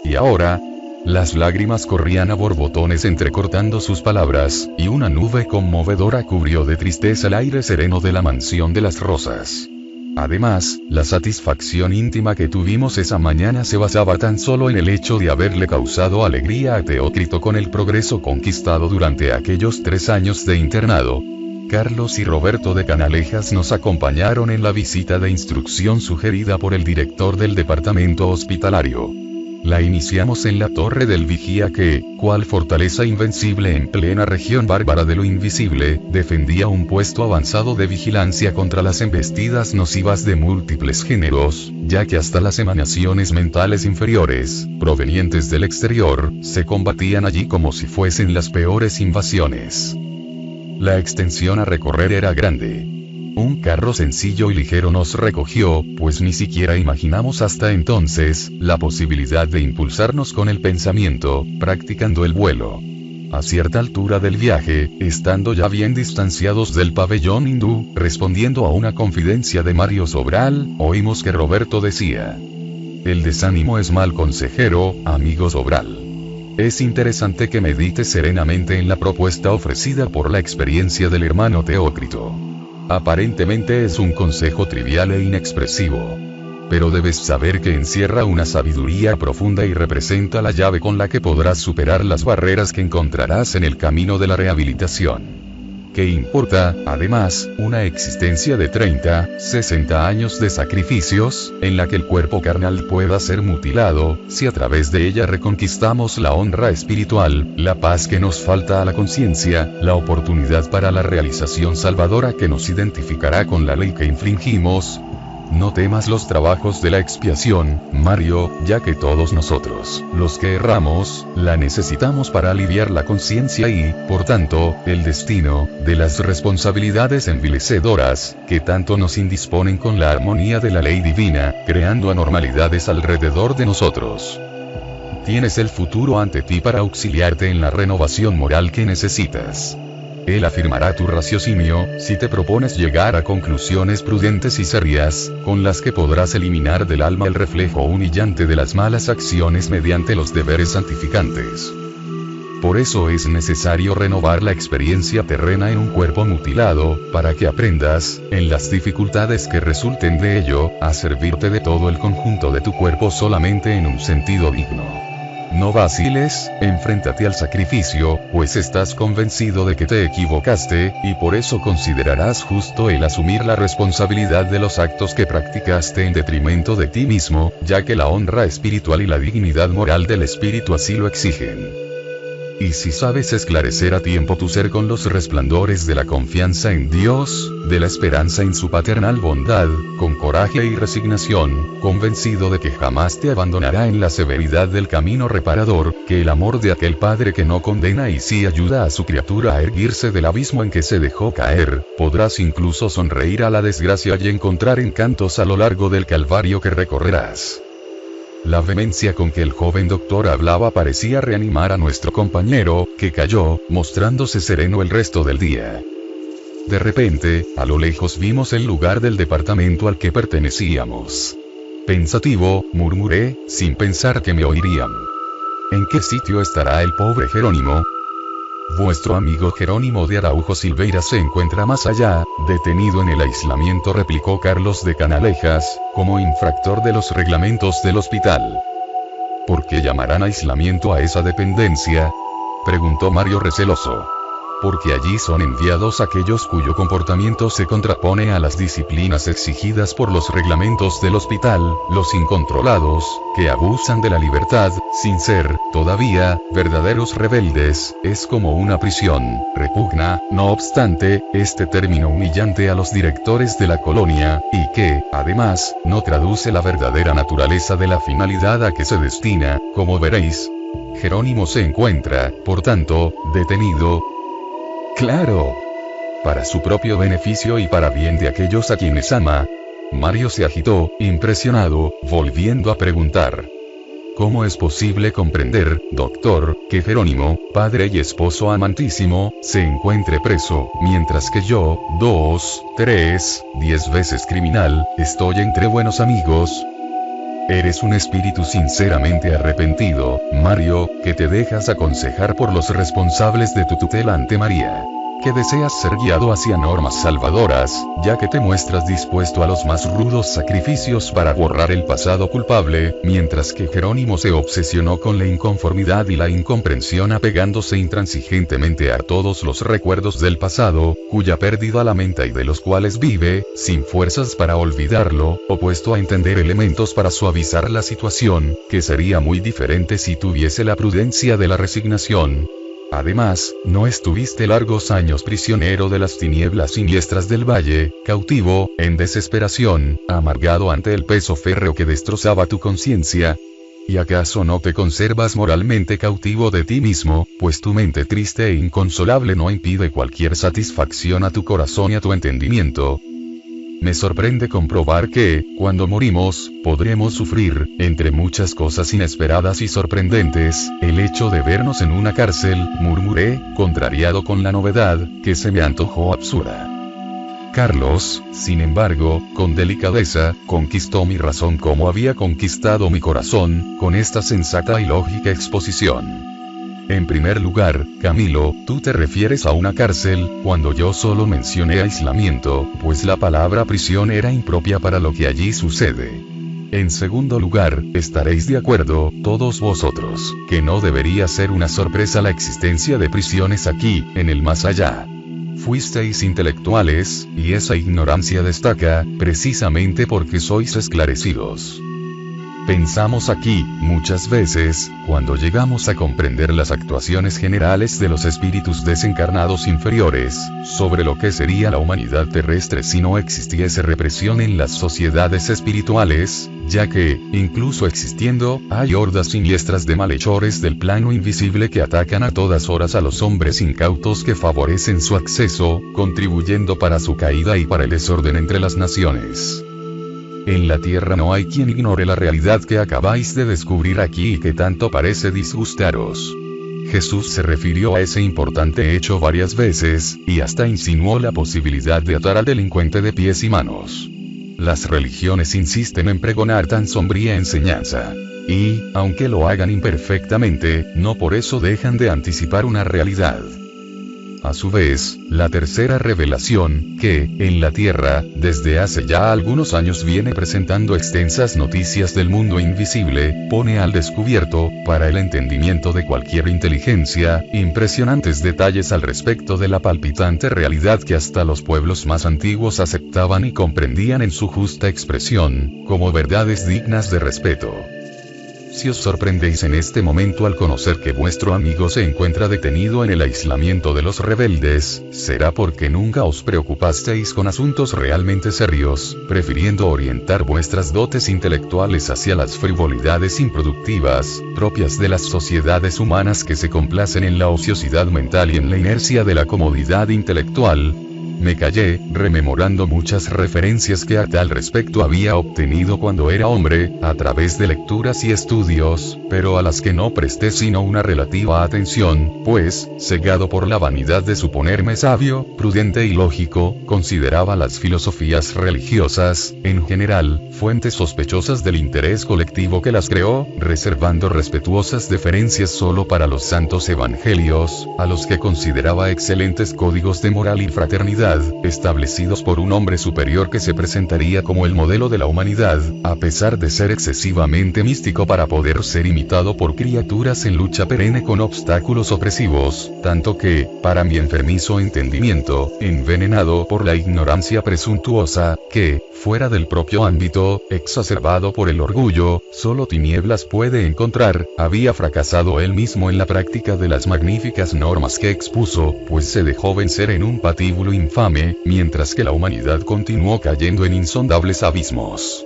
Y ahora, las lágrimas corrían a borbotones entrecortando sus palabras, y una nube conmovedora cubrió de tristeza el aire sereno de la mansión de las rosas. Además, la satisfacción íntima que tuvimos esa mañana se basaba tan solo en el hecho de haberle causado alegría a Teócrito con el progreso conquistado durante aquellos 3 años de internado. Carlos y Roberto de Canalejas nos acompañaron en la visita de instrucción sugerida por el director del departamento hospitalario. La iniciamos en la torre del vigía que, cual fortaleza invencible en plena región bárbara de lo invisible, defendía un puesto avanzado de vigilancia contra las embestidas nocivas de múltiples géneros, ya que hasta las emanaciones mentales inferiores, provenientes del exterior, se combatían allí como si fuesen las peores invasiones. La extensión a recorrer era grande. un carro sencillo y ligero nos recogió, pues ni siquiera imaginamos hasta entonces la posibilidad de impulsarnos con el pensamiento, practicando el vuelo. A cierta altura del viaje, estando ya bien distanciados del pabellón hindú, respondiendo a una confidencia de Mario Sobral, oímos que Roberto decía: el desánimo es mal consejero, amigo Sobral. Es interesante que medites serenamente en la propuesta ofrecida por la experiencia del hermano Teócrito. Aparentemente es un consejo trivial e inexpresivo. Pero debes saber que encierra una sabiduría profunda y representa la llave con la que podrás superar las barreras que encontrarás en el camino de la rehabilitación. ¿Qué importa, además, una existencia de 30, 60 años de sacrificios, en la que el cuerpo carnal pueda ser mutilado, si a través de ella reconquistamos la honra espiritual, la paz que nos falta a la conciencia, la oportunidad para la realización salvadora que nos identificará con la ley que infringimos? No temas los trabajos de la expiación, Mario, ya que todos nosotros, los que erramos, la necesitamos para aliviar la conciencia y, por tanto, el destino, de las responsabilidades envilecedoras, que tanto nos indisponen con la armonía de la ley divina, creando anormalidades alrededor de nosotros. Tienes el futuro ante ti para auxiliarte en la renovación moral que necesitas. Él afirmará tu raciocinio, si te propones llegar a conclusiones prudentes y serias, con las que podrás eliminar del alma el reflejo humillante de las malas acciones mediante los deberes santificantes. Por eso es necesario renovar la experiencia terrena en un cuerpo mutilado, para que aprendas, en las dificultades que resulten de ello, a servirte de todo el conjunto de tu cuerpo solamente en un sentido digno. No vaciles, enfréntate al sacrificio, pues estás convencido de que te equivocaste, y por eso considerarás justo el asumir la responsabilidad de los actos que practicaste en detrimento de ti mismo, ya que la honra espiritual y la dignidad moral del espíritu así lo exigen. Y si sabes esclarecer a tiempo tu ser con los resplandores de la confianza en Dios, de la esperanza en su paternal bondad, con coraje y resignación, convencido de que jamás te abandonará en la severidad del camino reparador, que el amor de aquel Padre que no condena y sí ayuda a su criatura a erguirse del abismo en que se dejó caer, podrás incluso sonreír a la desgracia y encontrar encantos a lo largo del calvario que recorrerás. La vehemencia con que el joven doctor hablaba parecía reanimar a nuestro compañero, que cayó, mostrándose sereno el resto del día. De repente, a lo lejos vimos el lugar del departamento al que pertenecíamos. Pensativo, murmuré, sin pensar que me oirían: ¿en qué sitio estará el pobre Jerónimo? Vuestro amigo Jerónimo de Araujo Silveira se encuentra más allá, detenido en el aislamiento, replicó Carlos de Canalejas, como infractor de los reglamentos del hospital. ¿Por qué llamarán aislamiento a esa dependencia?, preguntó Mario receloso. Porque allí son enviados aquellos cuyo comportamiento se contrapone a las disciplinas exigidas por los reglamentos del hospital, los incontrolados, que abusan de la libertad, sin ser, todavía, verdaderos rebeldes. Es como una prisión, repugna, no obstante, este término humillante a los directores de la colonia, y que, además, no traduce la verdadera naturaleza de la finalidad a que se destina, como veréis. Jerónimo se encuentra, por tanto, detenido. Claro. Para su propio beneficio y para bien de aquellos a quienes ama. Mario se agitó, impresionado, volviendo a preguntar: ¿cómo es posible comprender, doctor, que Jerónimo, padre y esposo amantísimo, se encuentre preso, mientras que yo, 2, 3, 10 veces criminal, estoy entre buenos amigos? Eres un espíritu sinceramente arrepentido, Mario, que te dejas aconsejar por los responsables de tu tutela ante María. Que deseas ser guiado hacia normas salvadoras, ya que te muestras dispuesto a los más rudos sacrificios para borrar el pasado culpable, mientras que Jerónimo se obsesionó con la inconformidad y la incomprensión, apegándose intransigentemente a todos los recuerdos del pasado, cuya pérdida lamenta y de los cuales vive, sin fuerzas para olvidarlo, opuesto a entender elementos para suavizar la situación, que sería muy diferente si tuviese la prudencia de la resignación. Además, no estuviste largos años prisionero de las tinieblas siniestras del valle, cautivo, en desesperación, amargado ante el peso férreo que destrozaba tu conciencia. ¿Y acaso no te conservas moralmente cautivo de ti mismo, pues tu mente triste e inconsolable no impide cualquier satisfacción a tu corazón y a tu entendimiento? Me sorprende comprobar que, cuando morimos, podremos sufrir, entre muchas cosas inesperadas y sorprendentes, el hecho de vernos en una cárcel, murmuré, contrariado con la novedad, que se me antojó absurda. Carlos, sin embargo, con delicadeza, conquistó mi razón como había conquistado mi corazón, con esta sensata y lógica exposición. En primer lugar, Camilo, tú te refieres a una cárcel, cuando yo solo mencioné aislamiento, pues la palabra prisión era impropia para lo que allí sucede. En segundo lugar, estaréis de acuerdo, todos vosotros, que no debería ser una sorpresa la existencia de prisiones aquí, en el más allá. Fuisteis intelectuales, y esa ignorancia destaca, precisamente porque sois esclarecidos. Pensamos aquí, muchas veces, cuando llegamos a comprender las actuaciones generales de los espíritus desencarnados inferiores, sobre lo que sería la humanidad terrestre si no existiese represión en las sociedades espirituales, ya que, incluso existiendo, hay hordas siniestras de malhechores del plano invisible que atacan a todas horas a los hombres incautos que favorecen su acceso, contribuyendo para su caída y para el desorden entre las naciones. En la tierra no hay quien ignore la realidad que acabáis de descubrir aquí y que tanto parece disgustaros. Jesús se refirió a ese importante hecho varias veces, y hasta insinuó la posibilidad de atar al delincuente de pies y manos. Las religiones insisten en pregonar tan sombría enseñanza. Y, aunque lo hagan imperfectamente, no por eso dejan de anticipar una realidad. A su vez, la tercera revelación, que, en la Tierra, desde hace ya algunos años viene presentando extensas noticias del mundo invisible, pone al descubierto, para el entendimiento de cualquier inteligencia, impresionantes detalles al respecto de la palpitante realidad que hasta los pueblos más antiguos aceptaban y comprendían en su justa expresión, como verdades dignas de respeto. Si os sorprendéis en este momento al conocer que vuestro amigo se encuentra detenido en el aislamiento de los rebeldes, será porque nunca os preocupasteis con asuntos realmente serios, prefiriendo orientar vuestras dotes intelectuales hacia las frivolidades improductivas, propias de las sociedades humanas que se complacen en la ociosidad mental y en la inercia de la comodidad intelectual. Me callé, rememorando muchas referencias que a tal respecto había obtenido cuando era hombre, a través de lecturas y estudios, pero a las que no presté sino una relativa atención, pues, cegado por la vanidad de suponerme sabio, prudente y lógico, consideraba las filosofías religiosas, en general, fuentes sospechosas del interés colectivo que las creó, reservando respetuosas deferencias solo para los santos evangelios, a los que consideraba excelentes códigos de moral y fraternidad, establecidos por un hombre superior que se presentaría como el modelo de la humanidad, a pesar de ser excesivamente místico para poder ser imitado por criaturas en lucha perenne con obstáculos opresivos, tanto que, para mi enfermizo entendimiento, envenenado por la ignorancia presuntuosa, que, fuera del propio ámbito, exacerbado por el orgullo, solo tinieblas puede encontrar, había fracasado él mismo en la práctica de las magníficas normas que expuso, pues se dejó vencer en un patíbulo infame, mientras que la humanidad continuó cayendo en insondables abismos.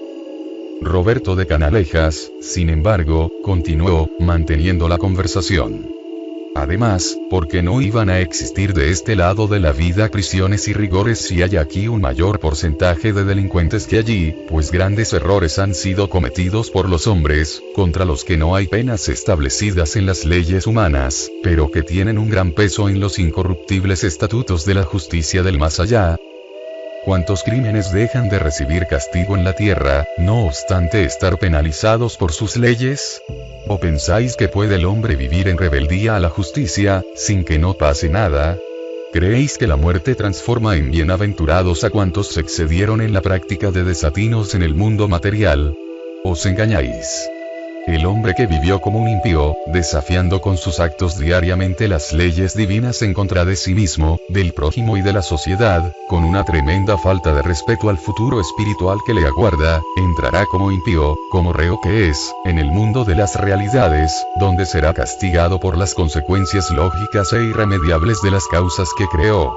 Roberto de Canalejas, sin embargo, continuó, manteniendo la conversación. Además, porque no iban a existir de este lado de la vida prisiones y rigores si hay aquí un mayor porcentaje de delincuentes que allí, pues grandes errores han sido cometidos por los hombres, contra los que no hay penas establecidas en las leyes humanas, pero que tienen un gran peso en los incorruptibles estatutos de la justicia del más allá. ¿Cuántos crímenes dejan de recibir castigo en la tierra, no obstante estar penalizados por sus leyes? ¿O pensáis que puede el hombre vivir en rebeldía a la justicia, sin que no pase nada? ¿Creéis que la muerte transforma en bienaventurados a cuantos se excedieron en la práctica de desatinos en el mundo material? ¿Os engañáis? El hombre que vivió como un impío, desafiando con sus actos diariamente las leyes divinas en contra de sí mismo, del prójimo y de la sociedad, con una tremenda falta de respeto al futuro espiritual que le aguarda, entrará como impío, como reo que es, en el mundo de las realidades, donde será castigado por las consecuencias lógicas e irremediables de las causas que creó.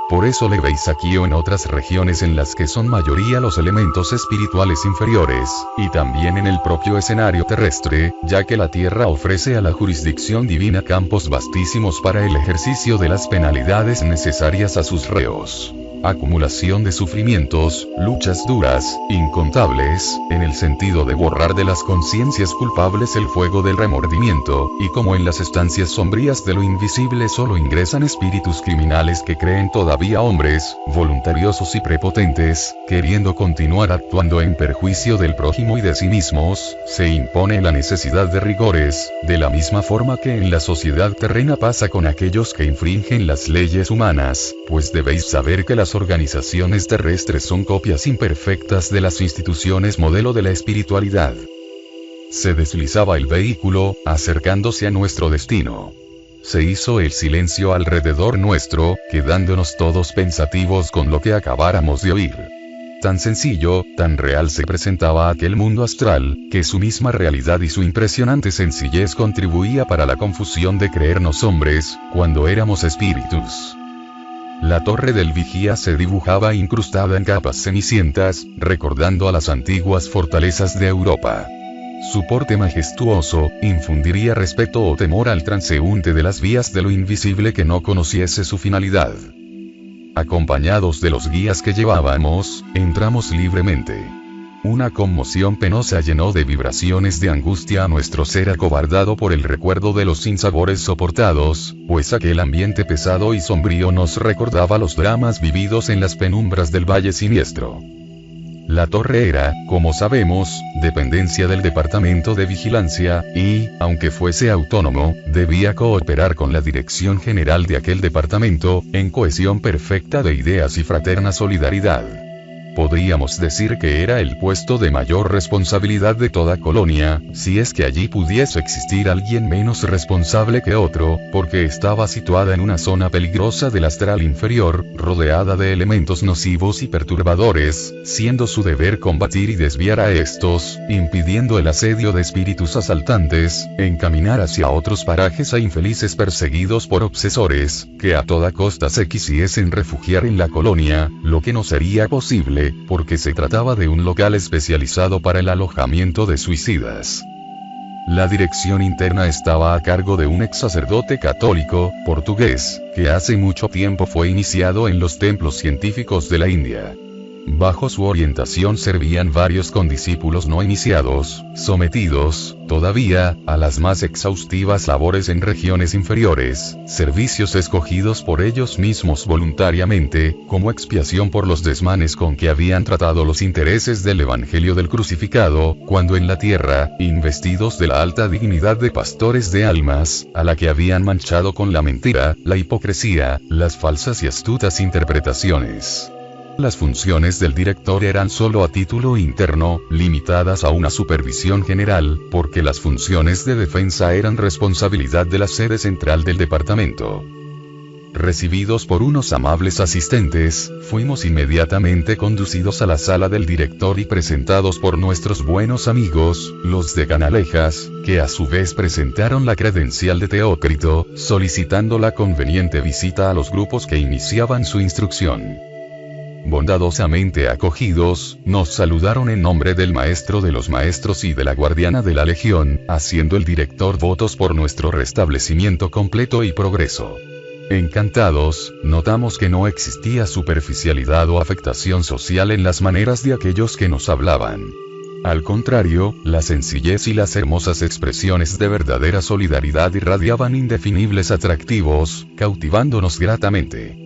Por eso le veis aquí o en otras regiones en las que son mayoría los elementos espirituales inferiores, y también en el propio escenario terrestre, ya que la tierra ofrece a la jurisdicción divina campos vastísimos para el ejercicio de las penalidades necesarias a sus reos. acumulación de sufrimientos, luchas duras, incontables, en el sentido de borrar de las conciencias culpables el fuego del remordimiento, y como en las estancias sombrías de lo invisible solo ingresan espíritus criminales que creen todavía hombres, voluntariosos y prepotentes, queriendo continuar actuando en perjuicio del prójimo y de sí mismos, se impone la necesidad de rigores, de la misma forma que en la sociedad terrena pasa con aquellos que infringen las leyes humanas, pues debéis saber que las organizaciones terrestres son copias imperfectas de las instituciones modelo de la espiritualidad. Se deslizaba el vehículo, acercándose a nuestro destino. Se hizo el silencio alrededor nuestro, quedándonos todos pensativos con lo que acabáramos de oír. Tan sencillo, tan real se presentaba aquel mundo astral, que su misma realidad y su impresionante sencillez contribuía para la confusión de creernos hombres, cuando éramos espíritus. La torre del vigía se dibujaba incrustada en capas cenicientas, recordando a las antiguas fortalezas de Europa. Su porte majestuoso, infundiría respeto o temor al transeúnte de las vías de lo invisible que no conociese su finalidad. Acompañados de los guías que llevábamos, entramos libremente. Una conmoción penosa llenó de vibraciones de angustia a nuestro ser acobardado por el recuerdo de los sinsabores soportados, pues aquel ambiente pesado y sombrío nos recordaba los dramas vividos en las penumbras del Valle Siniestro. La torre era, como sabemos, dependencia del Departamento de Vigilancia, y, aunque fuese autónomo, debía cooperar con la Dirección General de aquel departamento, en cohesión perfecta de ideas y fraterna solidaridad. Podríamos decir que era el puesto de mayor responsabilidad de toda Colonia, si es que allí pudiese existir alguien menos responsable que otro, porque estaba situada en una zona peligrosa del astral inferior, rodeada de elementos nocivos y perturbadores, siendo su deber combatir y desviar a estos, impidiendo el asedio de espíritus asaltantes, encaminar hacia otros parajes a infelices perseguidos por obsesores, que a toda costa se quisiesen refugiar en la Colonia, lo que no sería posible, porque se trataba de un local especializado para el alojamiento de suicidas. La dirección interna estaba a cargo de un ex sacerdote católico, portugués, que hace mucho tiempo fue iniciado en los templos científicos de la India. Bajo su orientación servían varios condiscípulos no iniciados, sometidos, todavía, a las más exhaustivas labores en regiones inferiores, servicios escogidos por ellos mismos voluntariamente, como expiación por los desmanes con que habían tratado los intereses del Evangelio del Crucificado, cuando en la tierra, investidos de la alta dignidad de pastores de almas, a la que habían manchado con la mentira, la hipocresía, las falsas y astutas interpretaciones. Las funciones del director eran solo a título interno, limitadas a una supervisión general, porque las funciones de defensa eran responsabilidad de la sede central del departamento. Recibidos por unos amables asistentes, fuimos inmediatamente conducidos a la sala del director y presentados por nuestros buenos amigos, los de Canalejas, que a su vez presentaron la credencial de Teócrito, solicitando la conveniente visita a los grupos que iniciaban su instrucción. Bondadosamente acogidos, nos saludaron en nombre del maestro de los maestros y de la guardiana de la legión, haciendo el director votos por nuestro restablecimiento completo y progreso. Encantados, notamos que no existía superficialidad o afectación social en las maneras de aquellos que nos hablaban. Al contrario, la sencillez y las hermosas expresiones de verdadera solidaridad irradiaban indefinibles atractivos, cautivándonos gratamente.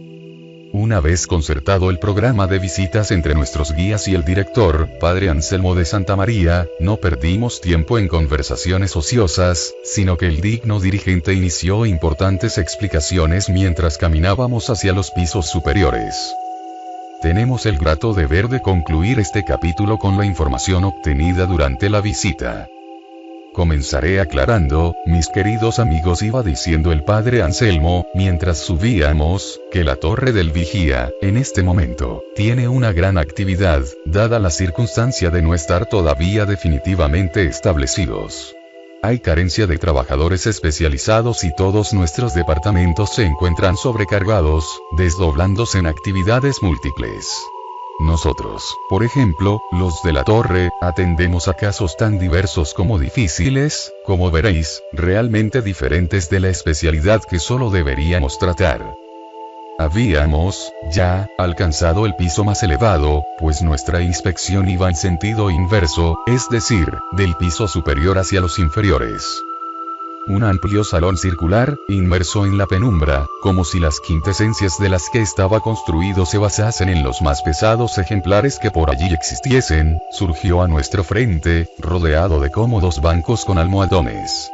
Una vez concertado el programa de visitas entre nuestros guías y el director, Padre Anselmo de Santa María, no perdimos tiempo en conversaciones ociosas, sino que el digno dirigente inició importantes explicaciones mientras caminábamos hacia los pisos superiores. Tenemos el grato deber de concluir este capítulo con la información obtenida durante la visita. Comenzaré aclarando, mis queridos amigos, iba diciendo el padre Anselmo, mientras subíamos, que la torre del vigía, en este momento, tiene una gran actividad, dada la circunstancia de no estar todavía definitivamente establecidos. Hay carencia de trabajadores especializados y todos nuestros departamentos se encuentran sobrecargados, desdoblándose en actividades múltiples. Nosotros, por ejemplo, los de la torre, atendemos a casos tan diversos como difíciles, como veréis, realmente diferentes de la especialidad que solo deberíamos tratar. Habíamos, ya, alcanzado el piso más elevado, pues nuestra inspección iba en sentido inverso, es decir, del piso superior hacia los inferiores. Un amplio salón circular, inmerso en la penumbra, como si las quintesencias de las que estaba construido se basasen en los más pesados ejemplares que por allí existiesen, surgió a nuestro frente, rodeado de cómodos bancos con almohadones.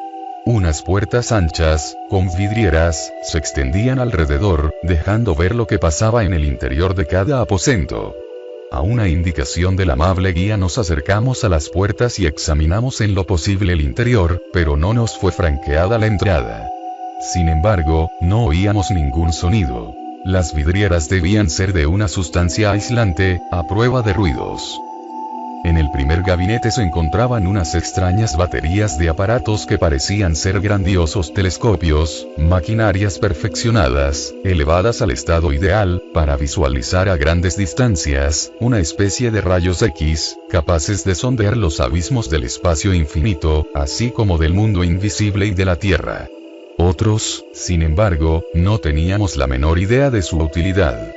Unas puertas anchas, con vidrieras, se extendían alrededor, dejando ver lo que pasaba en el interior de cada aposento. A una indicación del amable guía nos acercamos a las puertas y examinamos en lo posible el interior, pero no nos fue franqueada la entrada. Sin embargo, no oíamos ningún sonido. Las vidrieras debían ser de una sustancia aislante, a prueba de ruidos. En el primer gabinete se encontraban unas extrañas baterías de aparatos que parecían ser grandiosos telescopios, maquinarias perfeccionadas, elevadas al estado ideal, para visualizar a grandes distancias, una especie de rayos X, capaces de sondear los abismos del espacio infinito, así como del mundo invisible y de la Tierra. Otros, sin embargo, no teníamos la menor idea de su utilidad.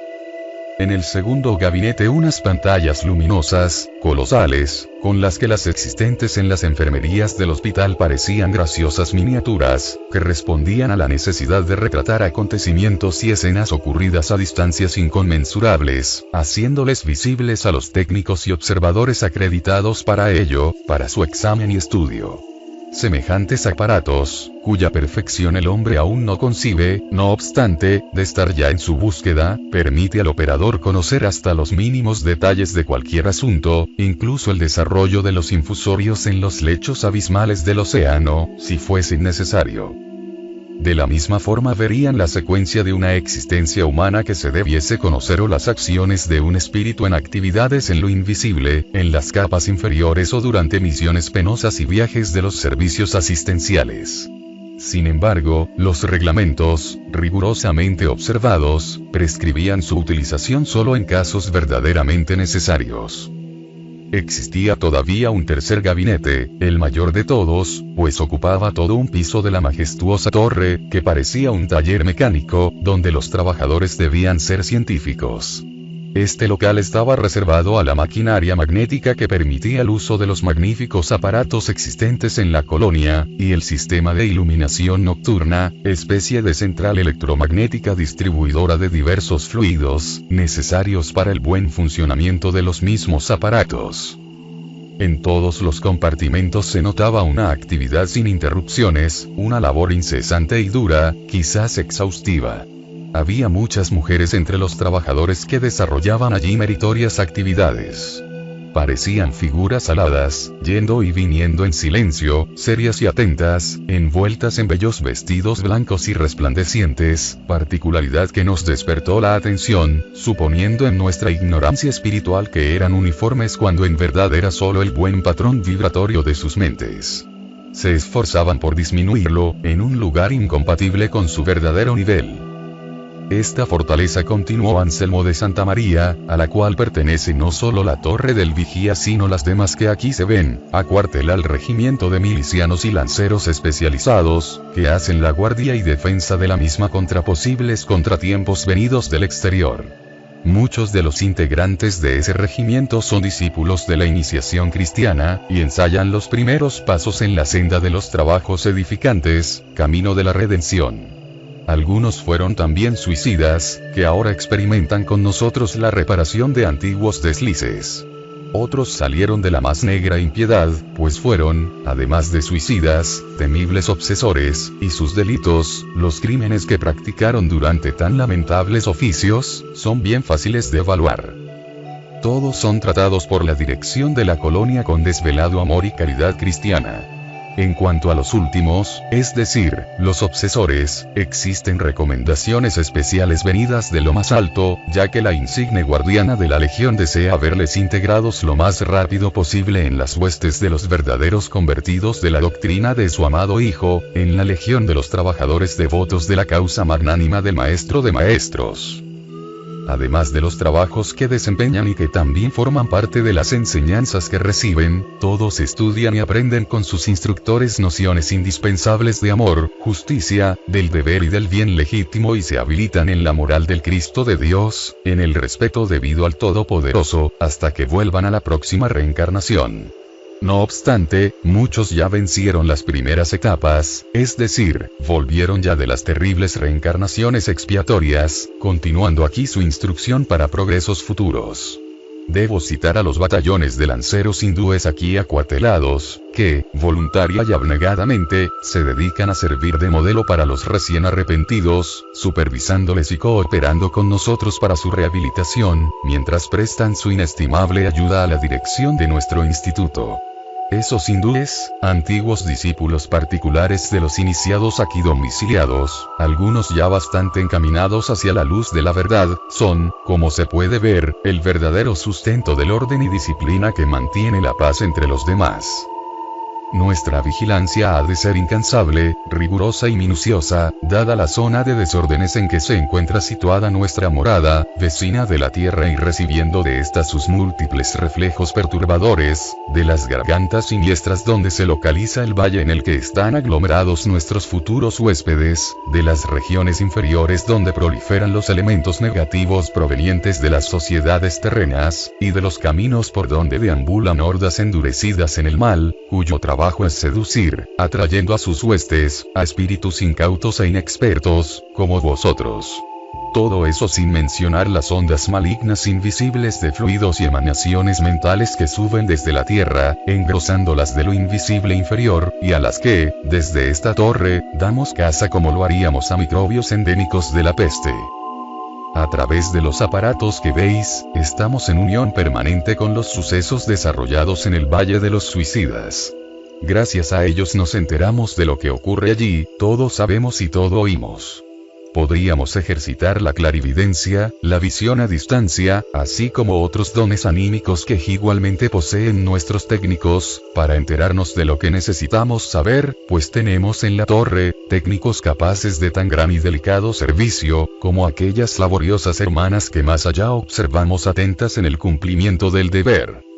En el segundo gabinete unas pantallas luminosas, colosales, con las que las existentes en las enfermerías del hospital parecían graciosas miniaturas, que respondían a la necesidad de retratar acontecimientos y escenas ocurridas a distancias inconmensurables, haciéndoles visibles a los técnicos y observadores acreditados para ello, para su examen y estudio. Semejantes aparatos, cuya perfección el hombre aún no concibe, no obstante, de estar ya en su búsqueda, permite al operador conocer hasta los mínimos detalles de cualquier asunto, incluso el desarrollo de los infusorios en los lechos abismales del océano, si fuese necesario. De la misma forma verían la secuencia de una existencia humana que se debiese conocer o las acciones de un espíritu en actividades en lo invisible, en las capas inferiores o durante misiones penosas y viajes de los servicios asistenciales. Sin embargo, los reglamentos, rigurosamente observados, prescribían su utilización solo en casos verdaderamente necesarios. Existía todavía un tercer gabinete, el mayor de todos, pues ocupaba todo un piso de la majestuosa torre, que parecía un taller mecánico, donde los trabajadores debían ser científicos. Este local estaba reservado a la maquinaria magnética que permitía el uso de los magníficos aparatos existentes en la colonia, y el sistema de iluminación nocturna, especie de central electromagnética distribuidora de diversos fluidos, necesarios para el buen funcionamiento de los mismos aparatos. En todos los compartimentos se notaba una actividad sin interrupciones, una labor incesante y dura, quizás exhaustiva. Había muchas mujeres entre los trabajadores que desarrollaban allí meritorias actividades. Parecían figuras aladas, yendo y viniendo en silencio, serias y atentas, envueltas en bellos vestidos blancos y resplandecientes, particularidad que nos despertó la atención, suponiendo en nuestra ignorancia espiritual que eran uniformes cuando en verdad era solo el buen patrón vibratorio de sus mentes. Se esforzaban por disminuirlo, en un lugar incompatible con su verdadero nivel. Esta fortaleza, continuó Anselmo de Santa María, a la cual pertenece no solo la torre del vigía sino las demás que aquí se ven, acuartela al regimiento de milicianos y lanceros especializados, que hacen la guardia y defensa de la misma contra posibles contratiempos venidos del exterior. Muchos de los integrantes de ese regimiento son discípulos de la iniciación cristiana, y ensayan los primeros pasos en la senda de los trabajos edificantes, camino de la redención. Algunos fueron también suicidas, que ahora experimentan con nosotros la reparación de antiguos deslices. Otros salieron de la más negra impiedad, pues fueron, además de suicidas, temibles obsesores, y sus delitos, los crímenes que practicaron durante tan lamentables oficios, son bien fáciles de evaluar. Todos son tratados por la dirección de la colonia con desvelado amor y caridad cristiana. En cuanto a los últimos, es decir, los obsesores, existen recomendaciones especiales venidas de lo más alto, ya que la insigne guardiana de la legión desea verles integrados lo más rápido posible en las huestes de los verdaderos convertidos de la doctrina de su amado Hijo, en la legión de los trabajadores devotos de la causa magnánima del Maestro de Maestros. además de los trabajos que desempeñan y que también forman parte de las enseñanzas que reciben, todos estudian y aprenden con sus instructores nociones indispensables de amor, justicia, del deber y del bien legítimo y se habilitan en la moral del Cristo de Dios, en el respeto debido al Todopoderoso, hasta que vuelvan a la próxima reencarnación. No obstante, muchos ya vencieron las primeras etapas, es decir, volvieron ya de las terribles reencarnaciones expiatorias, continuando aquí su instrucción para progresos futuros. Debo citar a los batallones de lanceros hindúes aquí acuartelados, que, voluntaria y abnegadamente, se dedican a servir de modelo para los recién arrepentidos, supervisándoles y cooperando con nosotros para su rehabilitación, mientras prestan su inestimable ayuda a la dirección de nuestro instituto. Esos hindúes, antiguos discípulos particulares de los iniciados aquí domiciliados, algunos ya bastante encaminados hacia la luz de la verdad, son, como se puede ver, el verdadero sustento del orden y disciplina que mantiene la paz entre los demás. Nuestra vigilancia ha de ser incansable, rigurosa y minuciosa, dada la zona de desórdenes en que se encuentra situada nuestra morada, vecina de la tierra y recibiendo de ésta sus múltiples reflejos perturbadores, de las gargantas siniestras donde se localiza el valle en el que están aglomerados nuestros futuros huéspedes, de las regiones inferiores donde proliferan los elementos negativos provenientes de las sociedades terrenas, y de los caminos por donde deambulan hordas endurecidas en el mal, cuyo trabajo es seducir, atrayendo a sus huestes, a espíritus incautos e inexpertos, como vosotros. Todo eso sin mencionar las ondas malignas invisibles de fluidos y emanaciones mentales que suben desde la tierra, engrosándolas de lo invisible inferior, y a las que, desde esta torre, damos caza como lo haríamos a microbios endémicos de la peste. A través de los aparatos que veis, estamos en unión permanente con los sucesos desarrollados en el Valle de los Suicidas. Gracias a ellos nos enteramos de lo que ocurre allí, todo sabemos y todo oímos. Podríamos ejercitar la clarividencia, la visión a distancia, así como otros dones anímicos que igualmente poseen nuestros técnicos, para enterarnos de lo que necesitamos saber, pues tenemos en la torre, técnicos capaces de tan gran y delicado servicio, como aquellas laboriosas hermanas que más allá observamos atentas en el cumplimiento del deber.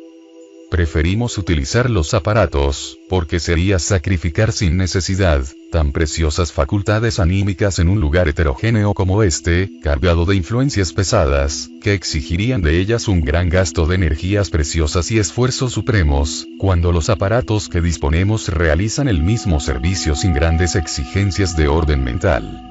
Preferimos utilizar los aparatos, porque sería sacrificar sin necesidad, tan preciosas facultades anímicas en un lugar heterogéneo como este, cargado de influencias pesadas, que exigirían de ellas un gran gasto de energías preciosas y esfuerzos supremos, cuando los aparatos que disponemos realizan el mismo servicio sin grandes exigencias de orden mental.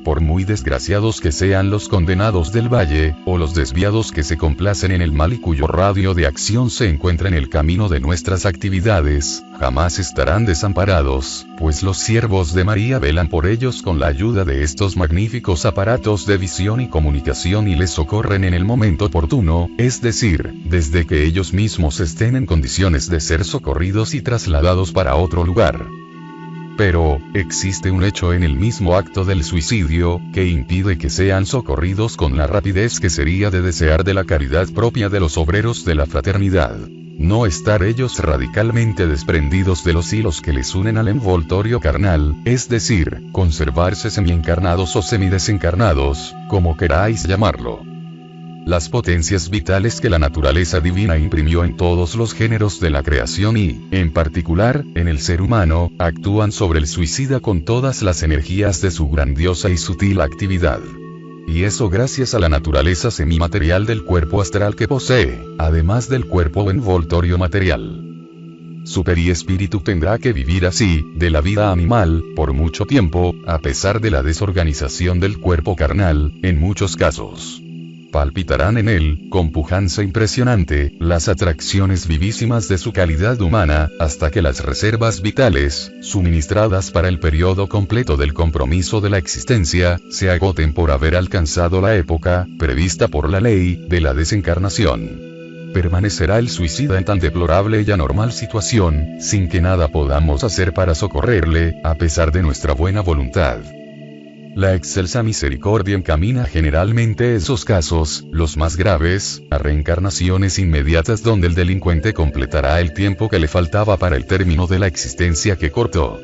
Por muy desgraciados que sean los condenados del valle, o los desviados que se complacen en el mal y cuyo radio de acción se encuentra en el camino de nuestras actividades, jamás estarán desamparados, pues los siervos de María velan por ellos con la ayuda de estos magníficos aparatos de visión y comunicación y les socorren en el momento oportuno, es decir, desde que ellos mismos estén en condiciones de ser socorridos y trasladados para otro lugar. Pero, existe un hecho en el mismo acto del suicidio, que impide que sean socorridos con la rapidez que sería de desear de la caridad propia de los obreros de la fraternidad. No estar ellos radicalmente desprendidos de los hilos que les unen al envoltorio carnal, es decir, conservarse semiencarnados o semidesencarnados, como queráis llamarlo. Las potencias vitales que la naturaleza divina imprimió en todos los géneros de la creación y, en particular, en el ser humano, actúan sobre el suicida con todas las energías de su grandiosa y sutil actividad. Y eso gracias a la naturaleza semimaterial del cuerpo astral que posee, además del cuerpo envoltorio material. Su periespíritu tendrá que vivir así, de la vida animal, por mucho tiempo, a pesar de la desorganización del cuerpo carnal, en muchos casos. Palpitarán en él, con pujanza impresionante, las atracciones vivísimas de su calidad humana, hasta que las reservas vitales, suministradas para el periodo completo del compromiso de la existencia, se agoten por haber alcanzado la época, prevista por la ley, de la desencarnación. Permanecerá el suicida en tan deplorable y anormal situación, sin que nada podamos hacer para socorrerle, a pesar de nuestra buena voluntad. La excelsa misericordia encamina generalmente esos casos, los más graves, a reencarnaciones inmediatas donde el delincuente completará el tiempo que le faltaba para el término de la existencia que cortó.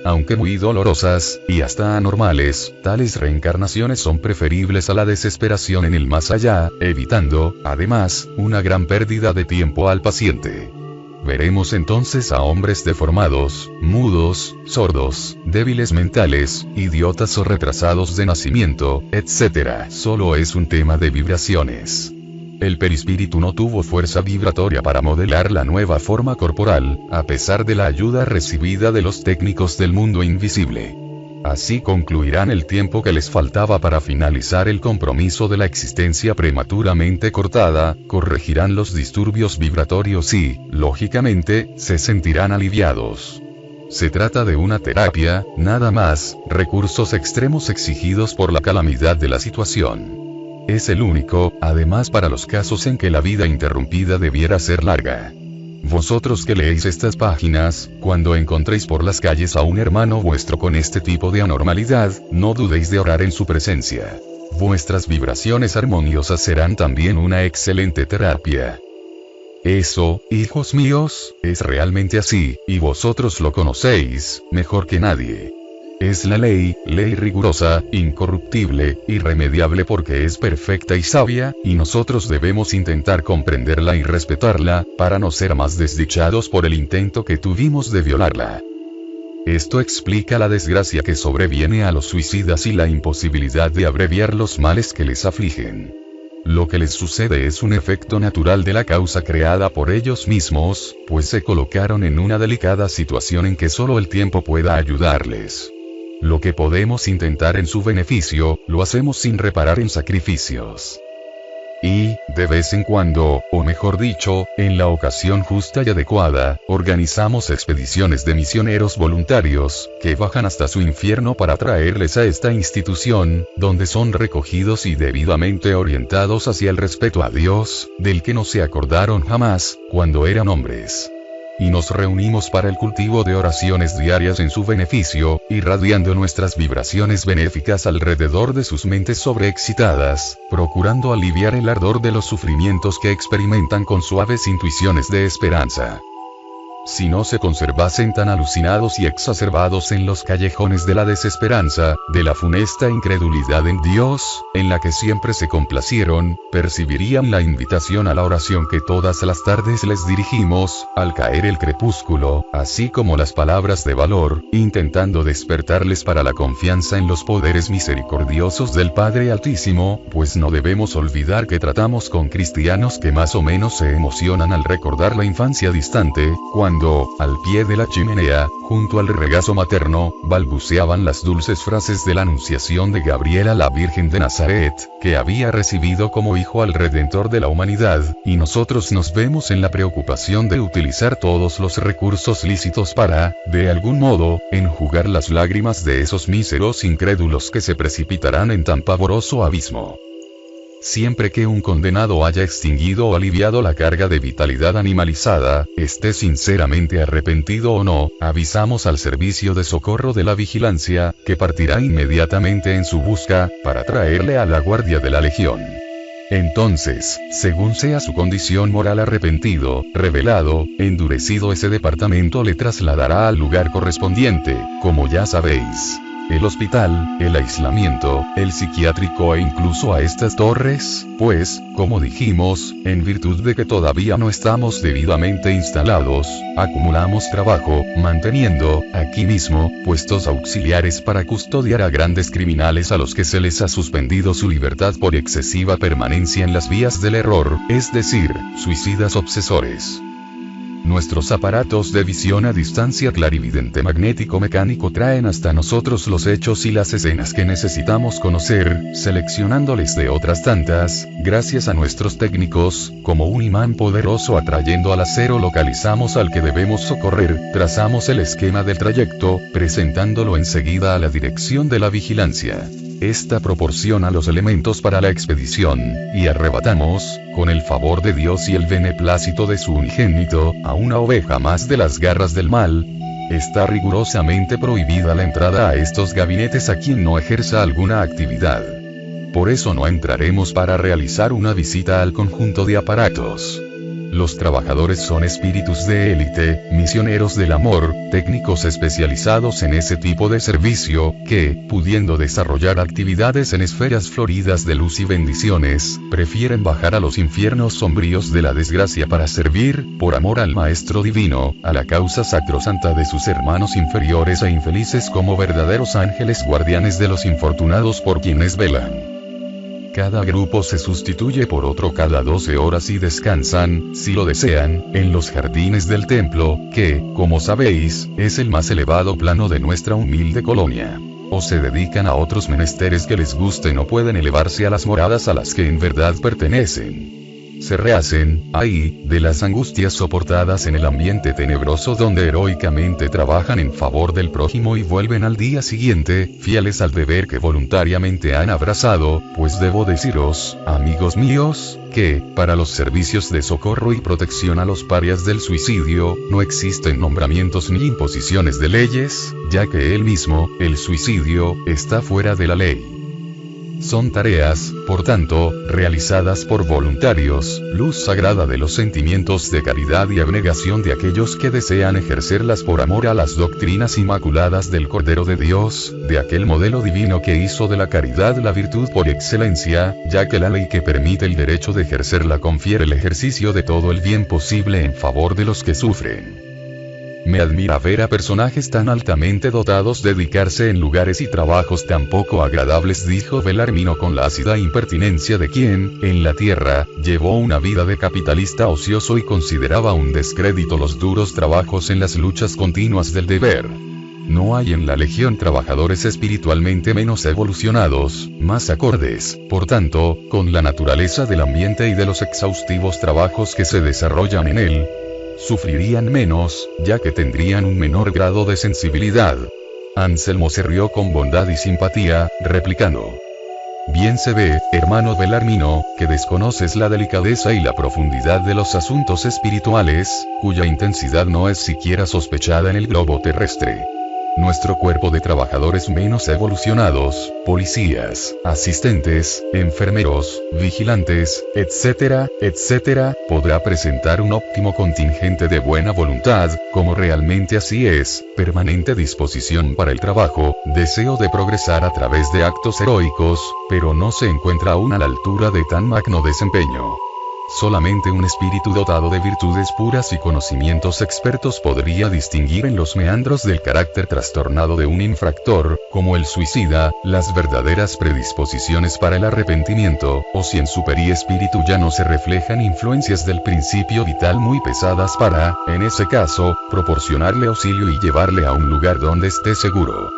aunque muy dolorosas, y hasta anormales, tales reencarnaciones son preferibles a la desesperación en el más allá, evitando, además, una gran pérdida de tiempo al paciente. Veremos entonces a hombres deformados, mudos, sordos, débiles mentales, idiotas o retrasados de nacimiento, etc. Solo es un tema de vibraciones. El perispíritu no tuvo fuerza vibratoria para modelar la nueva forma corporal, a pesar de la ayuda recibida de los técnicos del mundo invisible. Así concluirán el tiempo que les faltaba para finalizar el compromiso de la existencia prematuramente cortada, corregirán los disturbios vibratorios y, lógicamente, se sentirán aliviados. Se trata de una terapia, nada más, recursos extremos exigidos por la calamidad de la situación. Es el único, además para los casos en que la vida interrumpida debiera ser larga. Vosotros que leéis estas páginas, cuando encontréis por las calles a un hermano vuestro con este tipo de anormalidad, no dudéis de orar en su presencia. Vuestras vibraciones armoniosas serán también una excelente terapia. Eso, hijos míos, es realmente así, y vosotros lo conocéis, mejor que nadie. Es la ley rigurosa, incorruptible, irremediable porque es perfecta y sabia, y nosotros debemos intentar comprenderla y respetarla, para no ser más desdichados por el intento que tuvimos de violarla. Esto explica la desgracia que sobreviene a los suicidas y la imposibilidad de abreviar los males que les afligen. Lo que les sucede es un efecto natural de la causa creada por ellos mismos, pues se colocaron en una delicada situación en que solo el tiempo pueda ayudarles. Lo que podemos intentar en su beneficio, lo hacemos sin reparar en sacrificios. Y, de vez en cuando, o mejor dicho, en la ocasión justa y adecuada, organizamos expediciones de misioneros voluntarios, que bajan hasta su infierno para traerles a esta institución, donde son recogidos y debidamente orientados hacia el respeto a Dios, del que no se acordaron jamás, cuando eran hombres. Y nos reunimos para el cultivo de oraciones diarias en su beneficio, irradiando nuestras vibraciones benéficas alrededor de sus mentes sobreexcitadas, procurando aliviar el ardor de los sufrimientos que experimentan con suaves intuiciones de esperanza. Si no se conservasen tan alucinados y exacerbados en los callejones de la desesperanza, de la funesta incredulidad en Dios, en la que siempre se complacieron, percibirían la invitación a la oración que todas las tardes les dirigimos, al caer el crepúsculo, así como las palabras de valor, intentando despertarles para la confianza en los poderes misericordiosos del Padre Altísimo, pues no debemos olvidar que tratamos con cristianos que más o menos se emocionan al recordar la infancia distante, cuando, al pie de la chimenea, junto al regazo materno, balbuceaban las dulces frases de la anunciación de Gabriel a la Virgen de Nazaret, que había recibido como hijo al Redentor de la humanidad, y nosotros nos vemos en la preocupación de utilizar todos los recursos lícitos para, de algún modo, enjugar las lágrimas de esos míseros incrédulos que se precipitarán en tan pavoroso abismo. Siempre que un condenado haya extinguido o aliviado la carga de vitalidad animalizada, esté sinceramente arrepentido o no, avisamos al servicio de socorro de la vigilancia, que partirá inmediatamente en su busca, para traerle a la guardia de la legión. Entonces, según sea su condición moral arrepentido, revelado, endurecido, ese departamento le trasladará al lugar correspondiente, como ya sabéis. El hospital, el aislamiento, el psiquiátrico e incluso a estas torres, pues, como dijimos, en virtud de que todavía no estamos debidamente instalados, acumulamos trabajo, manteniendo, aquí mismo, puestos auxiliares para custodiar a grandes criminales a los que se les ha suspendido su libertad por excesiva permanencia en las vías del error, es decir, suicidas obsesores. Nuestros aparatos de visión a distancia clarividente magnético mecánico traen hasta nosotros los hechos y las escenas que necesitamos conocer, seleccionándoles de otras tantas, gracias a nuestros técnicos, como un imán poderoso atrayendo al acero localizamos al que debemos socorrer, trazamos el esquema del trayecto, presentándolo enseguida a la dirección de la vigilancia. Esta proporciona los elementos para la expedición, y arrebatamos, con el favor de Dios y el beneplácito de su unigénito, a una oveja más de las garras del mal. Está rigurosamente prohibida la entrada a estos gabinetes a quien no ejerza alguna actividad. Por eso no entraremos para realizar una visita al conjunto de aparatos. Los trabajadores son espíritus de élite, misioneros del amor, técnicos especializados en ese tipo de servicio, que, pudiendo desarrollar actividades en esferas floridas de luz y bendiciones, prefieren bajar a los infiernos sombríos de la desgracia para servir, por amor al Maestro Divino, a la causa sacrosanta de sus hermanos inferiores e infelices como verdaderos ángeles guardianes de los infortunados por quienes velan. Cada grupo se sustituye por otro cada 12 horas y descansan, si lo desean, en los jardines del templo, que, como sabéis, es el más elevado plano de nuestra humilde colonia. O se dedican a otros menesteres que les gusten o pueden elevarse a las moradas a las que en verdad pertenecen. Se rehacen, ahí, de las angustias soportadas en el ambiente tenebroso donde heroicamente trabajan en favor del prójimo y vuelven al día siguiente, fieles al deber que voluntariamente han abrazado, pues debo deciros, amigos míos, que, para los servicios de socorro y protección a los parias del suicidio, no existen nombramientos ni imposiciones de leyes, ya que él mismo, el suicidio, está fuera de la ley. Son tareas, por tanto, realizadas por voluntarios, luz sagrada de los sentimientos de caridad y abnegación de aquellos que desean ejercerlas por amor a las doctrinas inmaculadas del Cordero de Dios, de aquel modelo divino que hizo de la caridad la virtud por excelencia, ya que la ley que permite el derecho de ejercerla confiere el ejercicio de todo el bien posible en favor de los que sufren. Me admira ver a personajes tan altamente dotados dedicarse en lugares y trabajos tan poco agradables, dijo Belarmino con la ácida impertinencia de quien, en la tierra, llevó una vida de capitalista ocioso y consideraba un descrédito los duros trabajos en las luchas continuas del deber. No hay en la Legión trabajadores espiritualmente menos evolucionados, más acordes, por tanto, con la naturaleza del ambiente y de los exhaustivos trabajos que se desarrollan en él. Sufrirían menos, ya que tendrían un menor grado de sensibilidad. Anselmo se rió con bondad y simpatía, replicando: bien se ve, hermano Belarmino, que desconoces la delicadeza y la profundidad de los asuntos espirituales, cuya intensidad no es siquiera sospechada en el globo terrestre. Nuestro cuerpo de trabajadores menos evolucionados, policías, asistentes, enfermeros, vigilantes, etcétera, etcétera, podrá presentar un óptimo contingente de buena voluntad, como realmente así es, permanente disposición para el trabajo, deseo de progresar a través de actos heroicos, pero no se encuentra aún a la altura de tan magno desempeño. Solamente un espíritu dotado de virtudes puras y conocimientos expertos podría distinguir en los meandros del carácter trastornado de un infractor, como el suicida, las verdaderas predisposiciones para el arrepentimiento, o si en su periespíritu ya no se reflejan influencias del principio vital muy pesadas para, en ese caso, proporcionarle auxilio y llevarle a un lugar donde esté seguro.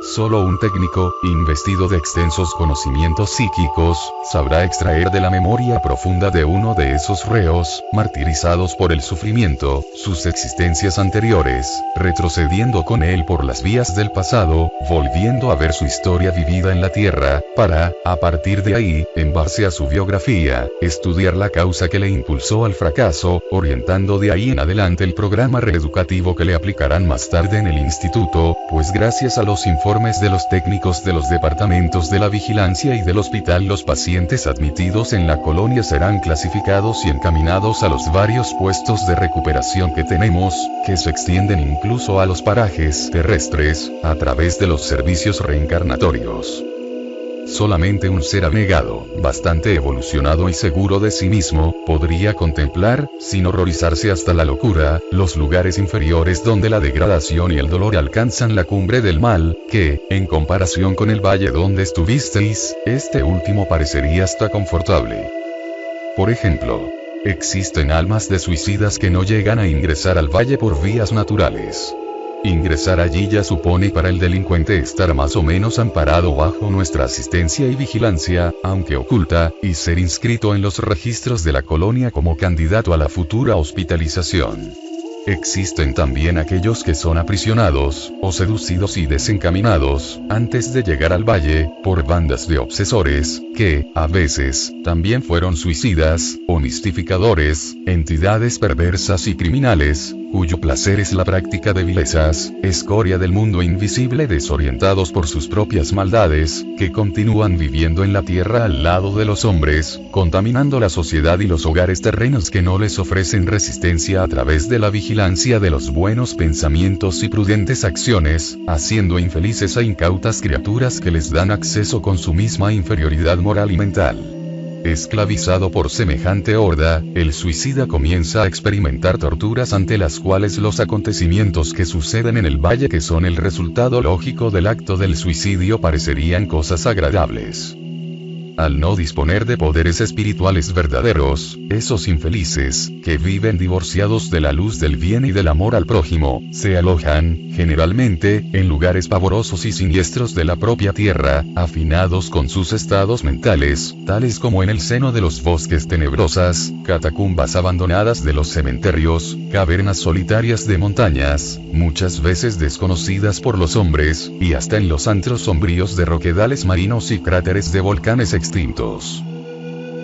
Solo un técnico, investido de extensos conocimientos psíquicos, sabrá extraer de la memoria profunda de uno de esos reos, martirizados por el sufrimiento, sus existencias anteriores, retrocediendo con él por las vías del pasado, volviendo a ver su historia vivida en la tierra, para, a partir de ahí, en base a su biografía, estudiar la causa que le impulsó al fracaso, orientando de ahí en adelante el programa reeducativo que le aplicarán más tarde en el instituto, pues gracias a los informes de los técnicos de los departamentos de la vigilancia y del hospital, los pacientes admitidos en la colonia serán clasificados y encaminados a los varios puestos de recuperación que tenemos, que se extienden incluso a los parajes terrestres, a través de los servicios reencarnatorios. Solamente un ser abnegado, bastante evolucionado y seguro de sí mismo, podría contemplar, sin horrorizarse hasta la locura, los lugares inferiores donde la degradación y el dolor alcanzan la cumbre del mal, que, en comparación con el valle donde estuvisteis, este último parecería hasta confortable. Por ejemplo, existen almas de suicidas que no llegan a ingresar al valle por vías naturales. Ingresar allí ya supone para el delincuente estar más o menos amparado bajo nuestra asistencia y vigilancia, aunque oculta, y ser inscrito en los registros de la colonia como candidato a la futura hospitalización. Existen también aquellos que son aprisionados, o seducidos y desencaminados, antes de llegar al valle, por bandas de obsesores, que, a veces, también fueron suicidas, o mistificadores, entidades perversas y criminales, cuyo placer es la práctica de vilezas, escoria del mundo invisible, desorientados por sus propias maldades, que continúan viviendo en la tierra al lado de los hombres, contaminando la sociedad y los hogares terrenos que no les ofrecen resistencia a través de la vigilancia de los buenos pensamientos y prudentes acciones, haciendo infelices a incautas criaturas que les dan acceso con su misma inferioridad moral y mental. Esclavizado por semejante horda, el suicida comienza a experimentar torturas ante las cuales los acontecimientos que suceden en el valle, que son el resultado lógico del acto del suicidio, parecerían cosas agradables. Al no disponer de poderes espirituales verdaderos, esos infelices, que viven divorciados de la luz del bien y del amor al prójimo, se alojan, generalmente, en lugares pavorosos y siniestros de la propia tierra, afinados con sus estados mentales, tales como en el seno de los bosques tenebrosas, catacumbas abandonadas de los cementerios, cavernas solitarias de montañas, muchas veces desconocidas por los hombres, y hasta en los antros sombríos de roquedales marinos y cráteres de volcanes extintos.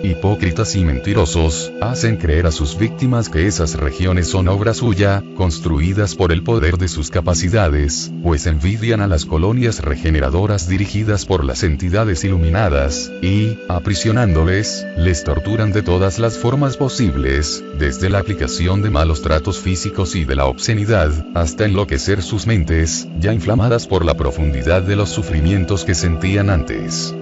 Hipócritas y mentirosos, hacen creer a sus víctimas que esas regiones son obra suya, construidas por el poder de sus capacidades, pues envidian a las colonias regeneradoras dirigidas por las entidades iluminadas, y, aprisionándoles, les torturan de todas las formas posibles, desde la aplicación de malos tratos físicos y de la obscenidad, hasta enloquecer sus mentes, ya inflamadas por la profundidad de los sufrimientos que sentían antes.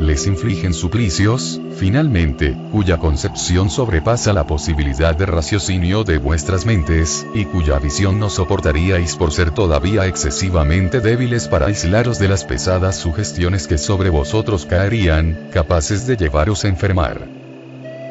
Les infligen suplicios, finalmente, cuya concepción sobrepasa la posibilidad de raciocinio de vuestras mentes, y cuya visión no soportaríais por ser todavía excesivamente débiles para aislaros de las pesadas sugestiones que sobre vosotros caerían, capaces de llevaros a enfermar.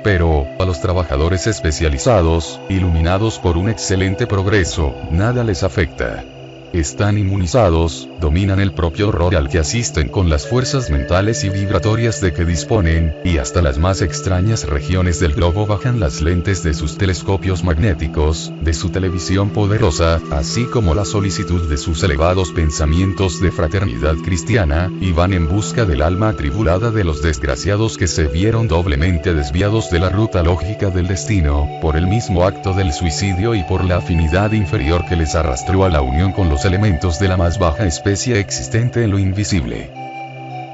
Pero, a los trabajadores especializados, iluminados por un excelente progreso, nada les afecta. Están inmunizados, dominan el propio horror al que asisten con las fuerzas mentales y vibratorias de que disponen, y hasta las más extrañas regiones del globo bajan las lentes de sus telescopios magnéticos, de su televisión poderosa, así como la solicitud de sus elevados pensamientos de fraternidad cristiana, y van en busca del alma atribulada de los desgraciados que se vieron doblemente desviados de la ruta lógica del destino, por el mismo acto del suicidio y por la afinidad inferior que les arrastró a la unión con los elementos de la más baja especie existente en lo invisible.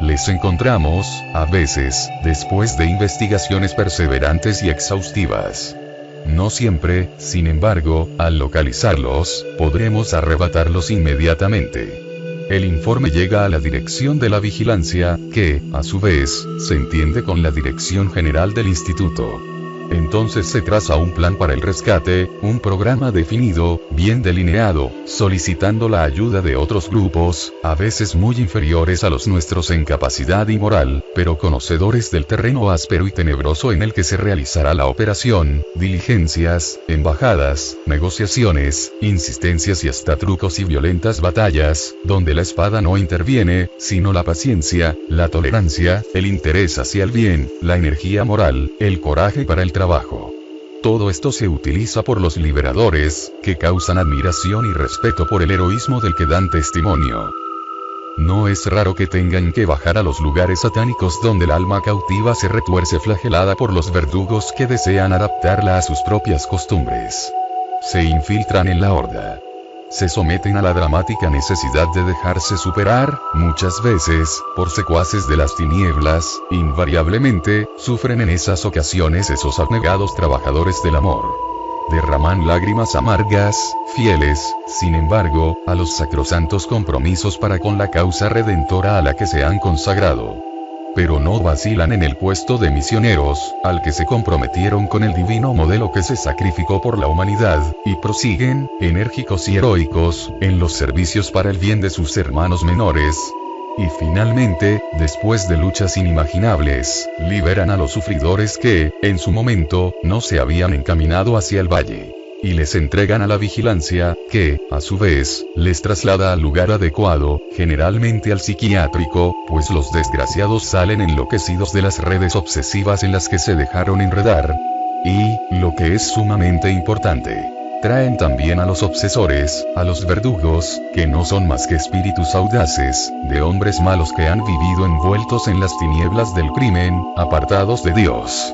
Les encontramos, a veces, después de investigaciones perseverantes y exhaustivas. No siempre, sin embargo, al localizarlos, podremos arrebatarlos inmediatamente. El informe llega a la Dirección de la Vigilancia, que, a su vez, se entiende con la Dirección General del Instituto. Entonces se traza un plan para el rescate, un programa definido, bien delineado, solicitando la ayuda de otros grupos, a veces muy inferiores a los nuestros en capacidad y moral, pero conocedores del terreno áspero y tenebroso en el que se realizará la operación, diligencias, embajadas, negociaciones, insistencias y hasta trucos y violentas batallas, donde la espada no interviene, sino la paciencia, la tolerancia, el interés hacia el bien, la energía moral, el coraje para el trabajo. Todo esto se utiliza por los liberadores, que causan admiración y respeto por el heroísmo del que dan testimonio. No es raro que tengan que bajar a los lugares satánicos donde el alma cautiva se retuerce flagelada por los verdugos que desean adaptarla a sus propias costumbres. Se infiltran en la horda. Se someten a la dramática necesidad de dejarse superar, muchas veces, por secuaces de las tinieblas, invariablemente, sufren en esas ocasiones esos abnegados trabajadores del amor. Derraman lágrimas amargas, fieles, sin embargo, a los sacrosantos compromisos para con la causa redentora a la que se han consagrado. Pero no vacilan en el puesto de misioneros, al que se comprometieron con el divino modelo que se sacrificó por la humanidad, y prosiguen, enérgicos y heroicos, en los servicios para el bien de sus hermanos menores. Y finalmente, después de luchas inimaginables, liberan a los sufridores que, en su momento, no se habían encaminado hacia el valle. Y les entregan a la vigilancia, que, a su vez, les traslada al lugar adecuado, generalmente al psiquiátrico, pues los desgraciados salen enloquecidos de las redes obsesivas en las que se dejaron enredar. Y, lo que es sumamente importante, traen también a los obsesores, a los verdugos, que no son más que espíritus audaces, de hombres malos que han vivido envueltos en las tinieblas del crimen, apartados de Dios.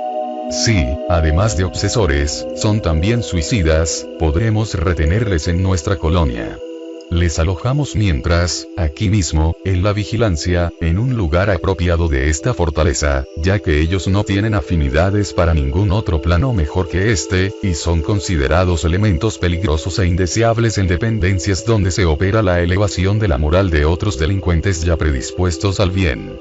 Sí, además de obsesores, son también suicidas, podremos retenerles en nuestra colonia. Les alojamos mientras, aquí mismo, en la vigilancia, en un lugar apropiado de esta fortaleza, ya que ellos no tienen afinidades para ningún otro plano mejor que este, y son considerados elementos peligrosos e indeseables en dependencias donde se opera la elevación de la moral de otros delincuentes ya predispuestos al bien.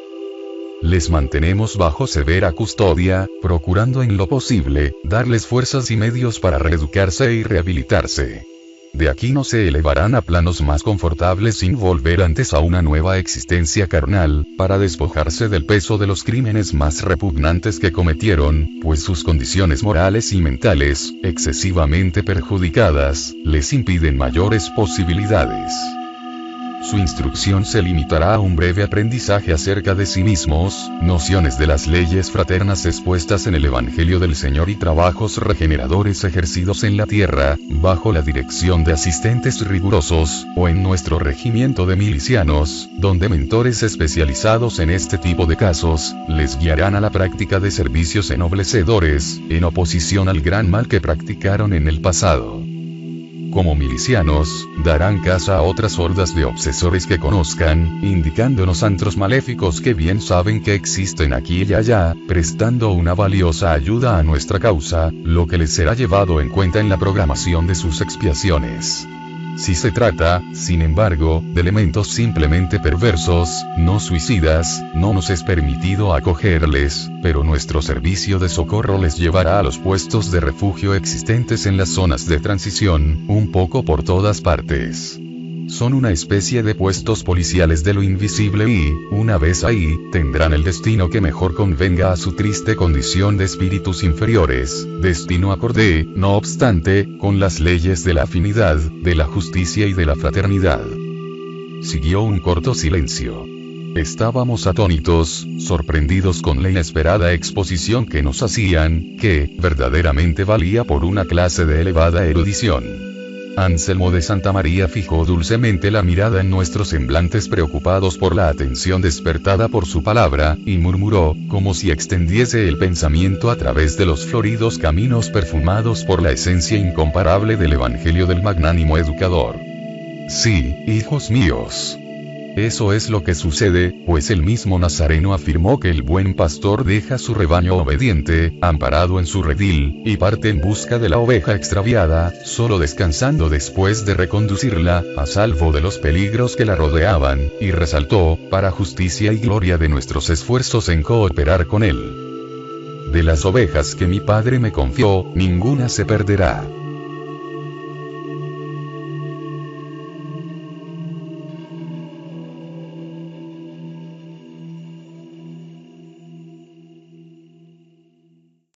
Les mantenemos bajo severa custodia, procurando en lo posible, darles fuerzas y medios para reeducarse y rehabilitarse. De aquí no se elevarán a planos más confortables sin volver antes a una nueva existencia carnal, para despojarse del peso de los crímenes más repugnantes que cometieron, pues sus condiciones morales y mentales, excesivamente perjudicadas, les impiden mayores posibilidades. Su instrucción se limitará a un breve aprendizaje acerca de sí mismos, nociones de las leyes fraternas expuestas en el Evangelio del Señor y trabajos regeneradores ejercidos en la tierra, bajo la dirección de asistentes rigurosos, o en nuestro regimiento de milicianos, donde mentores especializados en este tipo de casos, les guiarán a la práctica de servicios ennoblecedores, en oposición al gran mal que practicaron en el pasado. Como milicianos, darán caza a otras hordas de obsesores que conozcan, indicándonos antros maléficos que bien saben que existen aquí y allá, prestando una valiosa ayuda a nuestra causa, lo que les será llevado en cuenta en la programación de sus expiaciones. Si se trata, sin embargo, de elementos simplemente perversos, no suicidas, no nos es permitido acogerles, pero nuestro servicio de socorro les llevará a los puestos de refugio existentes en las zonas de transición, un poco por todas partes. Son una especie de puestos policiales de lo invisible y, una vez ahí, tendrán el destino que mejor convenga a su triste condición de espíritus inferiores, destino acorde, no obstante, con las leyes de la afinidad, de la justicia y de la fraternidad. Siguió un corto silencio. Estábamos atónitos, sorprendidos con la inesperada exposición que nos hacían, que, verdaderamente valía por una clase de elevada erudición. Anselmo de Santa María fijó dulcemente la mirada en nuestros semblantes preocupados por la atención despertada por su palabra, y murmuró, como si extendiese el pensamiento a través de los floridos caminos perfumados por la esencia incomparable del Evangelio del magnánimo educador. Sí, hijos míos. Eso es lo que sucede, pues el mismo Nazareno afirmó que el buen pastor deja su rebaño obediente, amparado en su redil, y parte en busca de la oveja extraviada, solo descansando después de reconducirla, a salvo de los peligros que la rodeaban, y resaltó, para justicia y gloria de nuestros esfuerzos en cooperar con él. De las ovejas que mi padre me confió, ninguna se perderá.